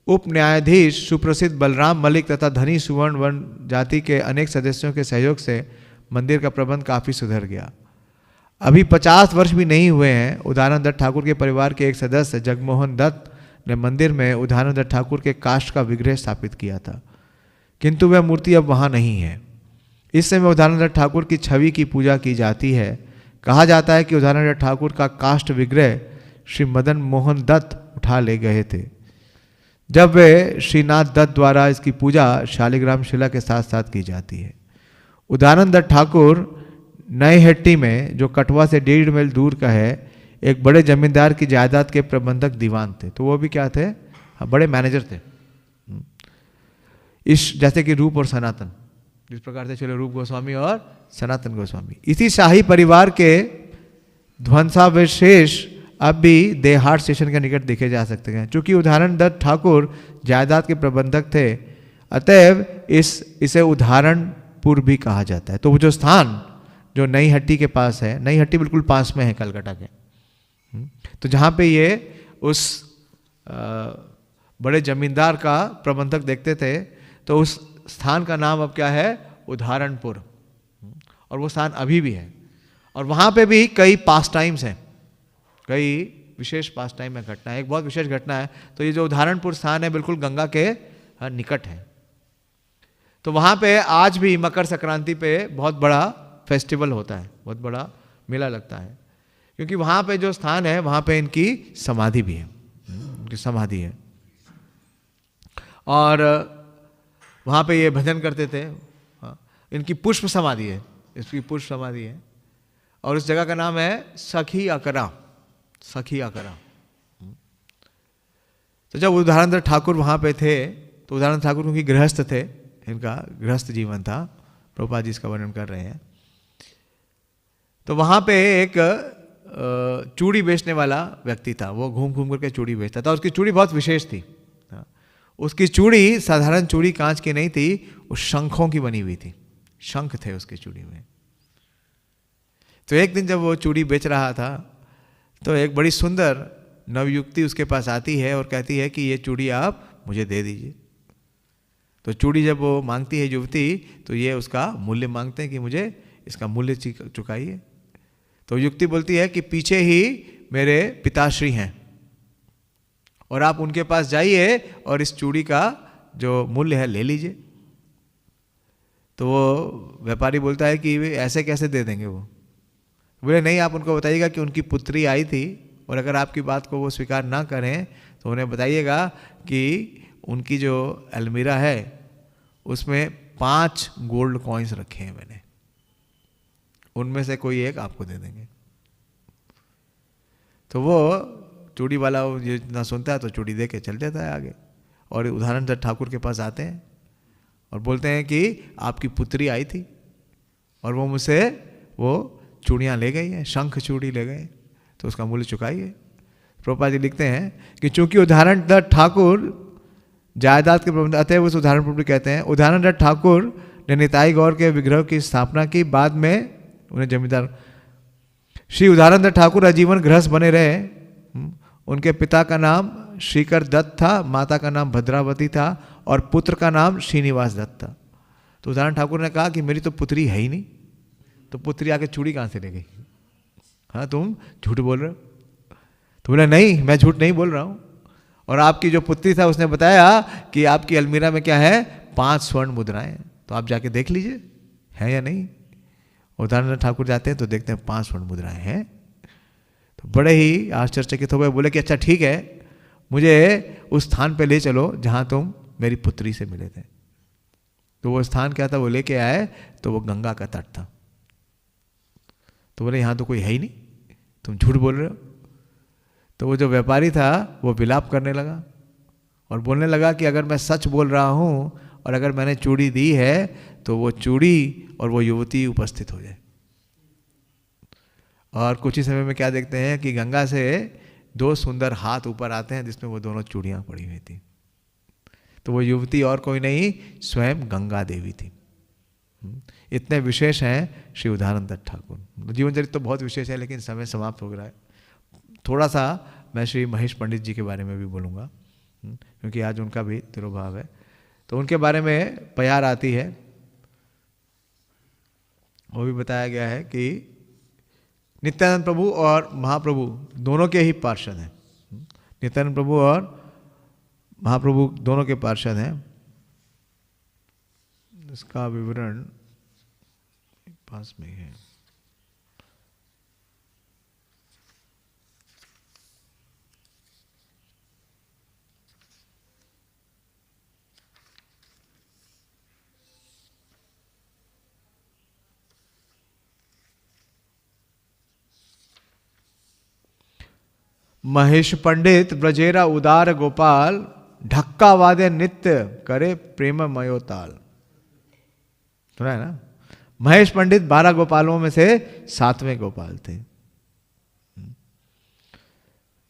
उप न्यायाधीश सुप्रसिद्ध बलराम मलिक तथा धनी सुवर्ण वर्ण जाति के अनेक सदस्यों के सहयोग से मंदिर का प्रबंध काफ़ी सुधर गया। अभी 50 वर्ष भी नहीं हुए हैं, उदाहरण दत्त ठाकुर के परिवार के एक सदस्य जगमोहन दत्त ने मंदिर में उदाहरण दत्त ठाकुर के काष्ठ का विग्रह स्थापित किया था, किंतु वह मूर्ति अब वहाँ नहीं है। इस समय उदाहरण दत्त ठाकुर की छवि की पूजा की जाती है। कहा जाता है कि उदाहरण दत्त ठाकुर का काष्ठ विग्रह श्री मदन मोहन दत्त उठा ले गए थे, जब वे श्रीनाथ दत्त द्वारा इसकी पूजा शालिग्राम शिला के साथ साथ की जाती है। उदाहरण दत्त ठाकुर नए हट्टी में, जो कटवा से 1.5 मील दूर का है, एक बड़े जमींदार की जायदाद के प्रबंधक दीवान थे। तो वो भी क्या थे? हाँ, बड़े मैनेजर थे। इस जैसे कि रूप और सनातन, जिस प्रकार से चले रूप गोस्वामी और सनातन गोस्वामी। इसी शाही परिवार के ध्वंसावशेष अब भी देहाट स्टेशन के निकट देखे जा सकते हैं। चूंकि उदाहरण दत्त ठाकुर जायदाद के प्रबंधक थे, अतएव इसे उदाहरणपुर भी कहा जाता है। तो वो जो स्थान जो नई हट्टी के पास है, नई हट्टी बिल्कुल पास में है कलकत्ता के, तो जहाँ पे ये उस बड़े जमींदार का प्रबंधक देखते थे, तो उस स्थान का नाम अब क्या है? उदाहरणपुर। और वो स्थान अभी भी है। और वहाँ पे भी कई पास टाइम्स हैं, कई विशेष पास टाइम में घटना है। एक बहुत विशेष घटना है। तो ये जो उदाहरणपुर स्थान है बिल्कुल गंगा के निकट है। तो वहाँ पे आज भी मकर संक्रांति पे बहुत बड़ा फेस्टिवल होता है, बहुत बड़ा मेला लगता है, क्योंकि वहाँ पे जो स्थान है वहाँ पे इनकी समाधि भी है, उनकी समाधि है। और वहाँ पे ये भजन करते थे। हाँ, इनकी पुष्प समाधि है, इसकी पुष्प समाधि है। और उस जगह का नाम है सखी अकरा, सखी अकरा। तो जब उदाहरण दत्त ठाकुर वहाँ पे थे, तो उदाहरण ठाकुर क्योंकि गृहस्थ थे, इनका गृहस्थ जीवन था, प्रभुपाद जी इसका वर्णन कर रहे हैं। तो वहाँ पे एक चूड़ी बेचने वाला व्यक्ति था, वो घूम घूम करके चूड़ी बेचता था। उसकी चूड़ी बहुत विशेष थी। उसकी चूड़ी साधारण चूड़ी कांच की नहीं थी, वो शंखों की बनी हुई थी, शंख थे उसकी चूड़ी में। तो एक दिन जब वो चूड़ी बेच रहा था, तो एक बड़ी सुंदर नवयुक्ति उसके पास आती है और कहती है कि ये चूड़ी आप मुझे दे दीजिए। तो चूड़ी जब वो मांगती है युवती, तो ये उसका मूल्य मांगते हैं कि मुझे इसका मूल्य चुकाइए। तो युक्ति बोलती है कि पीछे ही मेरे पिताश्री हैं और आप उनके पास जाइए और इस चूड़ी का जो मूल्य है ले लीजिए। तो वो व्यापारी बोलता है कि ऐसे कैसे दे देंगे? वो बोले नहीं, आप उनको बताइएगा कि उनकी पुत्री आई थी और अगर आपकी बात को वो स्वीकार ना करें तो उन्हें बताइएगा कि उनकी जो अलमीरा है उसमें 5 गोल्ड कॉइन्स रखे हैं मैंने, उनमें से कोई एक आपको दे देंगे। तो वो चूड़ी वाला ये इतना सुनता है तो चूड़ी दे के चल जाता है आगे। और उदाहरण दत्त ठाकुर के पास आते हैं और बोलते हैं कि आपकी पुत्री आई थी और वो मुझसे वो चूड़ियाँ ले गई हैं, शंख चूड़ी ले गए, तो उसका मूल्य चुकाइए। प्रभुपाद जी लिखते हैं कि चूंकि उदाहरण दत्त ठाकुर जायदाद के प्रबंध, अतः उस उदाहरण कहते हैं उदाहरण दत्त ठाकुर ने निताई गौर के विग्रह की स्थापना की। बाद में उन्हें जमींदार श्री उदाहरण दत्त ठाकुर आजीवन गृहस्थ बने रहे। उनके पिता का नाम श्रीकर दत्त था, माता का नाम भद्रावती था और पुत्र का नाम श्रीनिवास दत्त था। तो उदाहरण ठाकुर ने कहा कि मेरी तो पुत्री है ही नहीं, तो पुत्री आके चूड़ी कहाँ से ले गई? हाँ, तुम झूठ बोल रहे हो। तो बोला नहीं, मैं झूठ नहीं बोल रहा हूँ। और आपकी जो पुत्री था उसने बताया कि आपकी अलमीरा में क्या है? 5 स्वर्ण मुद्राएं, तो आप जाके देख लीजिए है या नहीं। उदाहरण ठाकुर जाते हैं तो देखते हैं 5 स्वर्ण मुद्राएं हैं। तो बड़े ही आश्चर्यचकित हो गए, बोले कि अच्छा ठीक है, मुझे उस स्थान पे ले चलो जहाँ तुम मेरी पुत्री से मिले थे। तो वो स्थान क्या था? वो लेके आए तो वो गंगा का तट था। तो बोले यहाँ तो कोई है ही नहीं, तुम झूठ बोल रहे हो। तो वो जो व्यापारी था वो विलाप करने लगा और बोलने लगा कि अगर मैं सच बोल रहा हूँ और अगर मैंने चूड़ी दी है तो वो चूड़ी और वो युवती उपस्थित हो जाए। और कुछ ही समय में क्या देखते हैं कि गंगा से 2 सुंदर हाथ ऊपर आते हैं जिसमें वो दोनों चूड़ियाँ पड़ी हुई थी। तो वो युवती और कोई नहीं, स्वयं गंगा देवी थी। इतने विशेष हैं श्री उदाहरण दत्त ठाकुर। जीवन चरित्र तो बहुत विशेष है, लेकिन समय समाप्त हो रहा है। थोड़ा सा मैं श्री महेश पंडित जी के बारे में भी बोलूँगा। क्योंकि आज उनका भी तिरुभाव है। तो उनके बारे में प्यार आती है, वो भी बताया गया है कि नित्यानंद प्रभु और महाप्रभु दोनों के ही पार्षद हैं। नित्यानंद प्रभु और महाप्रभु दोनों के पार्षद हैं। इसका विवरण पास में है। महेश पंडित ब्रजेरा उदार गोपाल, ढक्का वादे नित्य करे प्रेम मयोताल। सुना है ना? महेश पंडित 12 गोपालों में से 7वें गोपाल थे।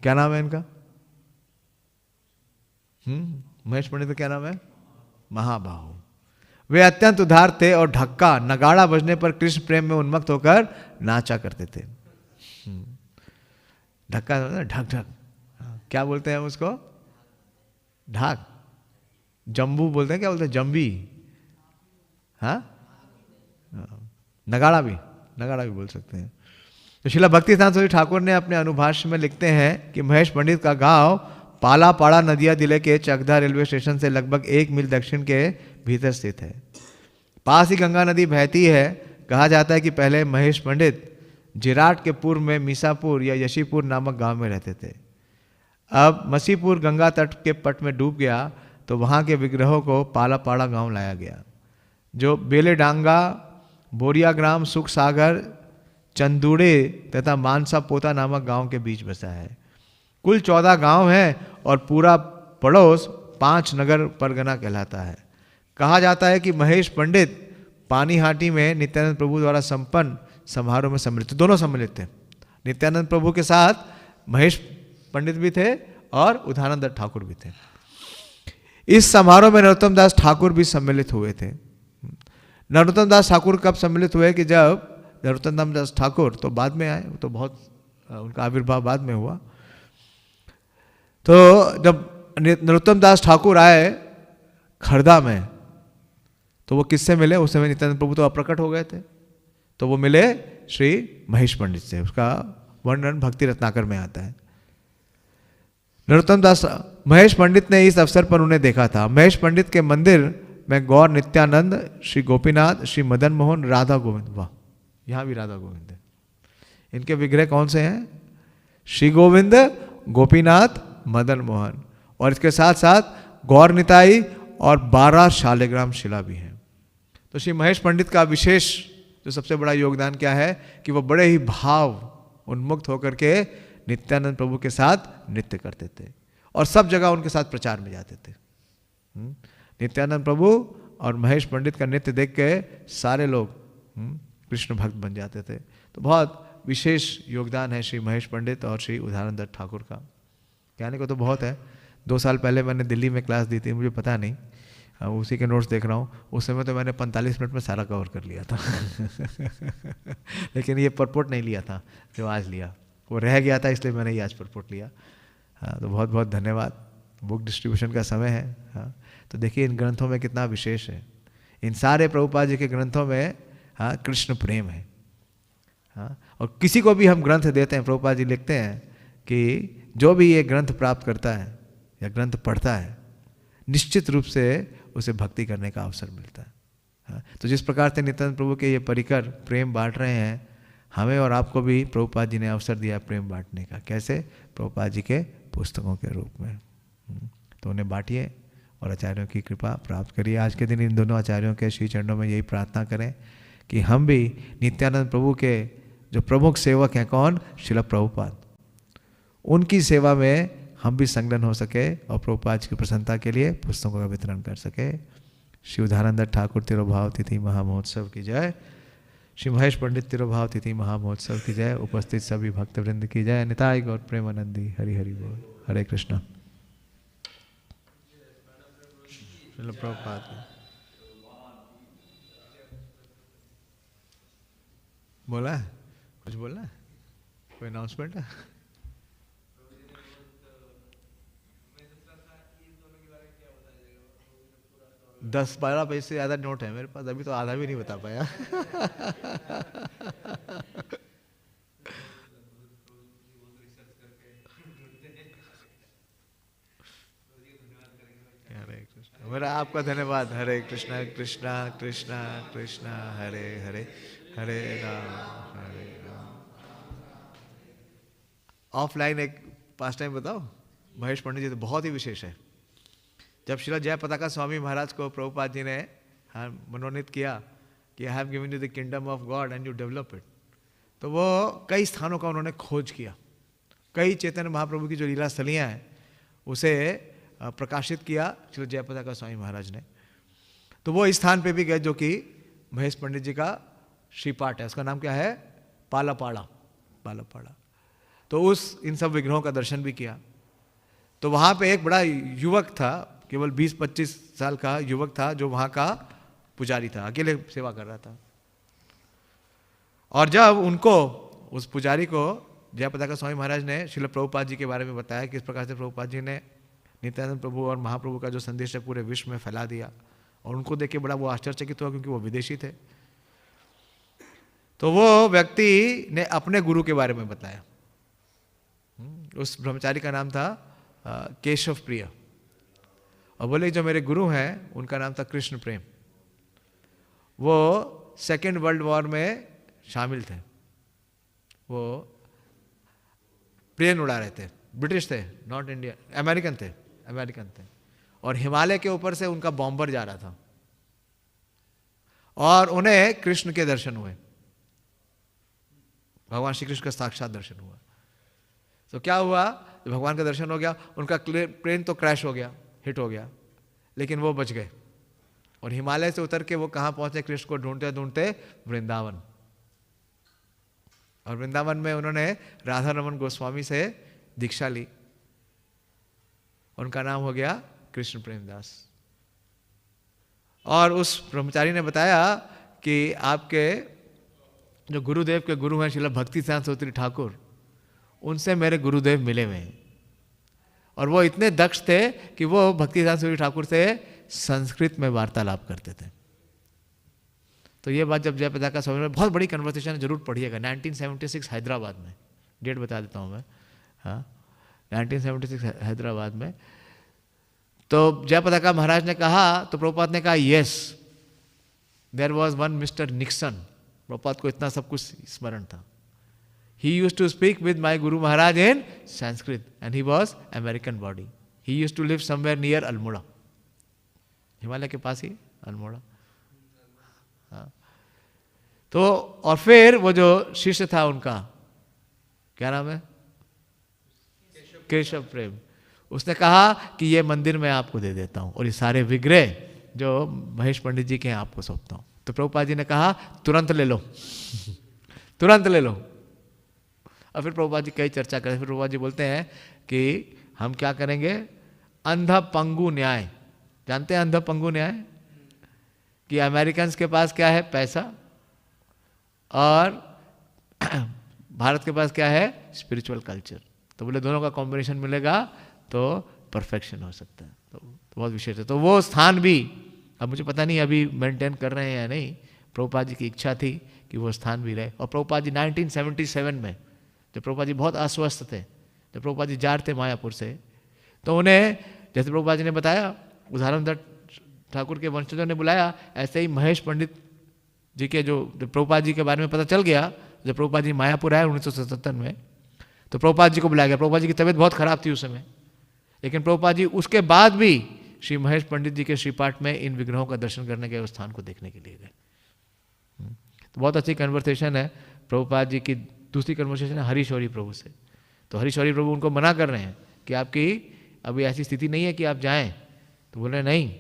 क्या नाम है इनका? महेश पंडित का क्या नाम है? महाबाहु। वे अत्यंत उदार थे और ढक्का नगाड़ा बजने पर कृष्ण प्रेम में उन्मत्त होकर नाचा करते थे। ढक्का ढक ढक, क्या बोलते हैं उसको? ढाक, जम्बू बोलते हैं, क्या बोलते हैं? जम्बी, हाँ, नगाड़ा भी बोल सकते हैं। तो श्रीला भक्ति सिद्धांत सरस्वती ठाकुर ने अपने अनुभाष्य में लिखते हैं कि महेश पंडित का गांव पालापाड़ा नदिया जिले के चकधा रेलवे स्टेशन से लगभग 1 मील दक्षिण के भीतर स्थित है। पास ही गंगा नदी बहती है। कहा जाता है कि पहले महेश पंडित जिराट के पूर्व में मीसापुर या यशीपुर नामक गांव में रहते थे। अब मसीपुर गंगा तट के पट में डूब गया तो वहां के विग्रहों को पालापाड़ा गांव लाया गया, जो बेलेडांगा, बोरियाग्राम, सुख सागर, चंदूड़े तथा मानसा पोता नामक गांव के बीच बसा है। कुल 14 गांव हैं और पूरा पड़ोस 5 नगर परगना कहलाता है। कहा जाता है कि महेश पंडित पानीहाटी में नित्यानंद प्रभु द्वारा संपन्न समारोह में सम्मिलित थे। दोनों सम्मिलित थे, नित्यानंद प्रभु के साथ महेश पंडित भी थे और उदानंद ठाकुर भी थे। इस समारोह में नरोत्तम दास ठाकुर भी सम्मिलित हुए थे। नरोत्तम दास ठाकुर कब सम्मिलित हुए? कि जब नरोत्तम दास ठाकुर तो बाद में आए, तो बहुत उनका आविर्भाव बाद में हुआ। तो जब नरोत्तम दास ठाकुर आए खरदा में, तो वो किससे मिले? उस समय नित्यानंद प्रभु तो अप्रकट हो गए थे, तो वो मिले श्री महेश पंडित से। उसका वर्णन भक्ति रत्नाकर में आता है। नरोत्तम दास महेश पंडित ने इस अवसर पर उन्हें देखा था। महेश पंडित के मंदिर में गौर नित्यानंद, श्री गोपीनाथ, श्री मदन मोहन, राधा गोविंद, वाह, यहाँ भी राधा गोविंद है। इनके विग्रह कौन से हैं? श्री गोविंद, गोपीनाथ, मदन मोहन, और इसके साथ साथ गौर निताई और 12 शालिग्राम शिला भी हैं। तो श्री महेश पंडित का विशेष जो सबसे बड़ा योगदान क्या है कि वो बड़े ही भाव उन्मुक्त होकर के नित्यानंद प्रभु के साथ नृत्य करते थे और सब जगह उनके साथ प्रचार में जाते थे। नित्यानंद प्रभु और महेश पंडित का नृत्य देख के सारे लोग कृष्ण भक्त बन जाते थे। तो बहुत विशेष योगदान है श्री महेश पंडित और श्री उदानंद ठाकुर का। कहने को तो बहुत है। 2 साल पहले मैंने दिल्ली में क्लास दी थी, मुझे पता नहीं, उसी के नोट्स देख रहा हूँ। उस समय तो मैंने 45 मिनट में सारा कवर कर लिया था लेकिन ये परपोर्ट नहीं लिया था जो आज लिया, वो रह गया था, इसलिए मैंने ये आज परपोर्ट लिया। हाँ, तो बहुत बहुत धन्यवाद। बुक डिस्ट्रीब्यूशन का समय है। हाँ, तो देखिए इन ग्रंथों में कितना विशेष है। इन सारे प्रभुपाद जी के ग्रंथों में हाँ कृष्ण प्रेम है। हाँ, और किसी को भी हम ग्रंथ देते हैं, प्रभुपाद जी लिखते हैं कि जो भी ये ग्रंथ प्राप्त करता है या ग्रंथ पढ़ता है, निश्चित रूप से उसे भक्ति करने का अवसर मिलता है। हाँ, तो जिस प्रकार से नित्यानंद प्रभु के ये परिकर प्रेम बांट रहे हैं, हमें और आपको भी प्रभुपाद जी ने अवसर दिया प्रेम बांटने का। कैसे? प्रभुपाद जी के पुस्तकों के रूप में। तो उन्हें बांटिए और आचार्यों की कृपा प्राप्त करिए। आज के दिन इन दोनों आचार्यों के श्री चरणों में यही प्रार्थना करें कि हम भी नित्यानंद प्रभु के जो प्रमुख सेवक हैं, कौन? श्रील प्रभुपाद, उनकी सेवा में हम भी संलग्न हो सके और प्रभुपाद की प्रसन्नता के लिए पुस्तकों का वितरण कर सके। श्री उदानंद ठाकुर तिरुभाव तिथि महामहोत्सव की जय। श्री महेश पंडित तिरुभाव तिथि महामहोत्सव की जय। उपस्थित सभी भक्तवृंद की जय। निताय गौर प्रेमानंदी। हरि हरि बोल। हरे कृष्णा। प्रभुपाद बोला है, कुछ बोलना है, कोई अनाउंसमेंट है? 10-12 पेज से ज़्यादा नोट है मेरे पास, अभी तो आधा भी नहीं बता पाया। हरे कृष्णा, मेरा आपका धन्यवाद। हरे कृष्णा कृष्णा कृष्णा कृष्णा हरे हरे, हरे राम। ऑफलाइन एक पास टाइम बताओ, महेश पंडित जी तो बहुत ही विशेष है। जब श्रील जय पताका स्वामी महाराज को प्रभुपाद जी ने मनोनीत किया कि I have given you the kingdom of God and you develop it, तो वो कई स्थानों का उन्होंने खोज किया, कई चैतन्य महाप्रभु की जो लीला स्थलियाँ हैं उसे प्रकाशित किया श्री जय पताका स्वामी महाराज ने। तो वो इस स्थान पे भी गए जो कि महेश पंडित जी का श्रीपाठ है, उसका नाम क्या है, पालापाड़ा, पालापाड़ा। तो उस इन सब विग्रहों का दर्शन भी किया। तो वहाँ पे एक बड़ा युवक था, केवल 20-25 साल का युवक था, जो वहाँ का पुजारी था, अकेले सेवा कर रहा था। और जब उनको, उस पुजारी को जय पताका स्वामी महाराज ने श्रील प्रभुपाद जी के बारे में बताया, किस प्रकार से प्रभुपाद जी ने नित्यानंद प्रभु और महाप्रभु का जो संदेश है पूरे विश्व में फैला दिया, और उनको देख के बड़ा वो आश्चर्यचकित हुआ, क्योंकि वो विदेशी थे। तो वो व्यक्ति ने अपने गुरु के बारे में बताया। उस ब्रह्मचारी का नाम था केशव प्रिय, और बोले जो मेरे गुरु हैं उनका नाम था कृष्ण प्रेम। वो सेकेंड वर्ल्ड वॉर में शामिल थे, वो प्लेन उड़ा रहे थे, ब्रिटिश थे, नॉट इंडिया, अमेरिकन थे, अमेरिकन थे। और हिमालय के ऊपर से उनका बॉम्बर जा रहा था, और उन्हें कृष्ण के दर्शन हुए, भगवान श्री कृष्ण का साक्षात दर्शन हुआ। तो क्या हुआ, जब भगवान का दर्शन हो गया, उनका प्लेन तो क्रैश हो गया, हिट हो गया, लेकिन वो बच गए। और हिमालय से उतर के वो कहाँ पहुंचे, कृष्ण को ढूंढते ढूंढते वृंदावन। और वृंदावन में उन्होंने राधा रमन गोस्वामी से दीक्षा ली, उनका नाम हो गया कृष्ण प्रेमदास। और उस ब्रह्मचारी ने बताया कि आपके जो गुरुदेव के गुरु हैं श्रील भक्ति सिद्धांत सूत्री ठाकुर, उनसे मेरे गुरुदेव मिले हुए हैं, और वो इतने दक्ष थे कि वो भक्ति सिद्धांत सूत्री ठाकुर से संस्कृत में वार्तालाप करते थे। तो ये बात जब जय पताका स्वामी में बहुत बड़ी कन्वर्सेशन, जरूर पढ़िएगा, 1976 हैदराबाद में, डेट बता देता हूँ मैं, हाँ 1976 हैदराबाद में। तो जय पताका महाराज ने कहा, तो प्रभुपाद ने कहा yes there was one mister Nixon. Prabhupada को इतना सब कुछ स्मरण था। He used to speak with my Guru Maharaj in Sanskrit, and he was American body. He used to live somewhere near Almora, Himalaya के पास ही अल्मोड़ा। हाँ, तो और फिर वो जो शिष्य था उनका, क्या नाम है, केशव प्रेम, उसने कहा कि ये मंदिर मैं आपको दे देता हूँ, और ये सारे विग्रह जो महेश पंडित जी के हैं आपको सौंपता हूँ। तो प्रभुपाद जी ने कहा तुरंत ले लो, तुरंत ले लो। और फिर प्रभुपाद जी कई चर्चा करें, फिर प्रभुपाद जी बोलते हैं कि हम क्या करेंगे, अंधा पंगु न्याय, जानते हैं अंधा पंगु न्याय, कि अमेरिकन के पास क्या है, पैसा, और भारत के पास क्या है, स्पिरिचुअल कल्चर। तो बोले दोनों का कॉम्बिनेशन मिलेगा तो परफेक्शन हो सकता है। तो बहुत विशेष है। तो वो स्थान भी अब मुझे पता नहीं अभी मेंटेन कर रहे हैं या नहीं, प्रभुपाद जी की इच्छा थी कि वो स्थान भी रहे। और प्रभुपाद जी 1977 में, जब प्रभुपाद जी बहुत अस्वस्थ थे, जब प्रभुपाद जी जा रहे थे मायापुर से, तो उन्हें, जैसे प्रभुपाद जी ने बताया, उदाहरण दत्त ठाकुर के वंशजों ने बुलाया, ऐसे ही महेश पंडित जी के जो प्रभुपाद जी के बारे में पता चल गया, जब प्रभुपाद जी मायापुर आए 1977 में, तो प्रभुपाद जी को बुलाया गया। प्रभुपाद जी की तबीयत बहुत खराब थी उस समय, लेकिन प्रभुपाद जी उसके बाद भी श्री महेश पंडित जी के श्रीपाठ में इन विग्रहों का दर्शन करने गए, उस स्थान को देखने के लिए गए। तो बहुत अच्छी कन्वर्सेशन है प्रभुपाद जी की। दूसरी कन्वर्सेशन है हरीशौरी प्रभु से। तो हरीशौरी प्रभु उनको मना कर रहे हैं कि आपकी अभी ऐसी स्थिति नहीं है कि आप जाएं। तो बोल रहे नहीं,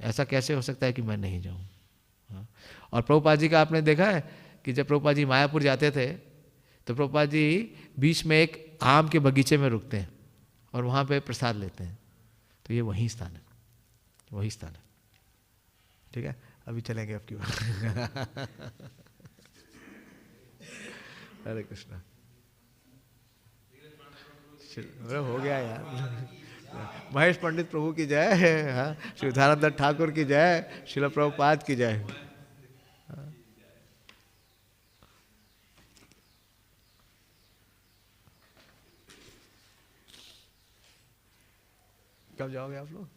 ऐसा कैसे हो सकता है कि मैं नहीं जाऊं। और प्रभुपाद जी का आपने देखा है कि जब प्रभुपाद जी मायापुर जाते थे, तो प्रभुपाद जी बीच में एक आम के बगीचे में रुकते हैं और वहाँ पे प्रसाद लेते हैं। तो ये वही स्थान है, वही स्थान है। ठीक है, अभी चलेंगे आपकी बात। हरे कृष्णा। अरे हो गया यार, महेश पंडित प्रभु की जय, हाँ, शिवधानंद ठाकुर की जय, शिल प्रभुपाद की जय। कब जाओगे आप लोग?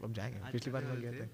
अब जाएंगे, पिछली बार में गए थे।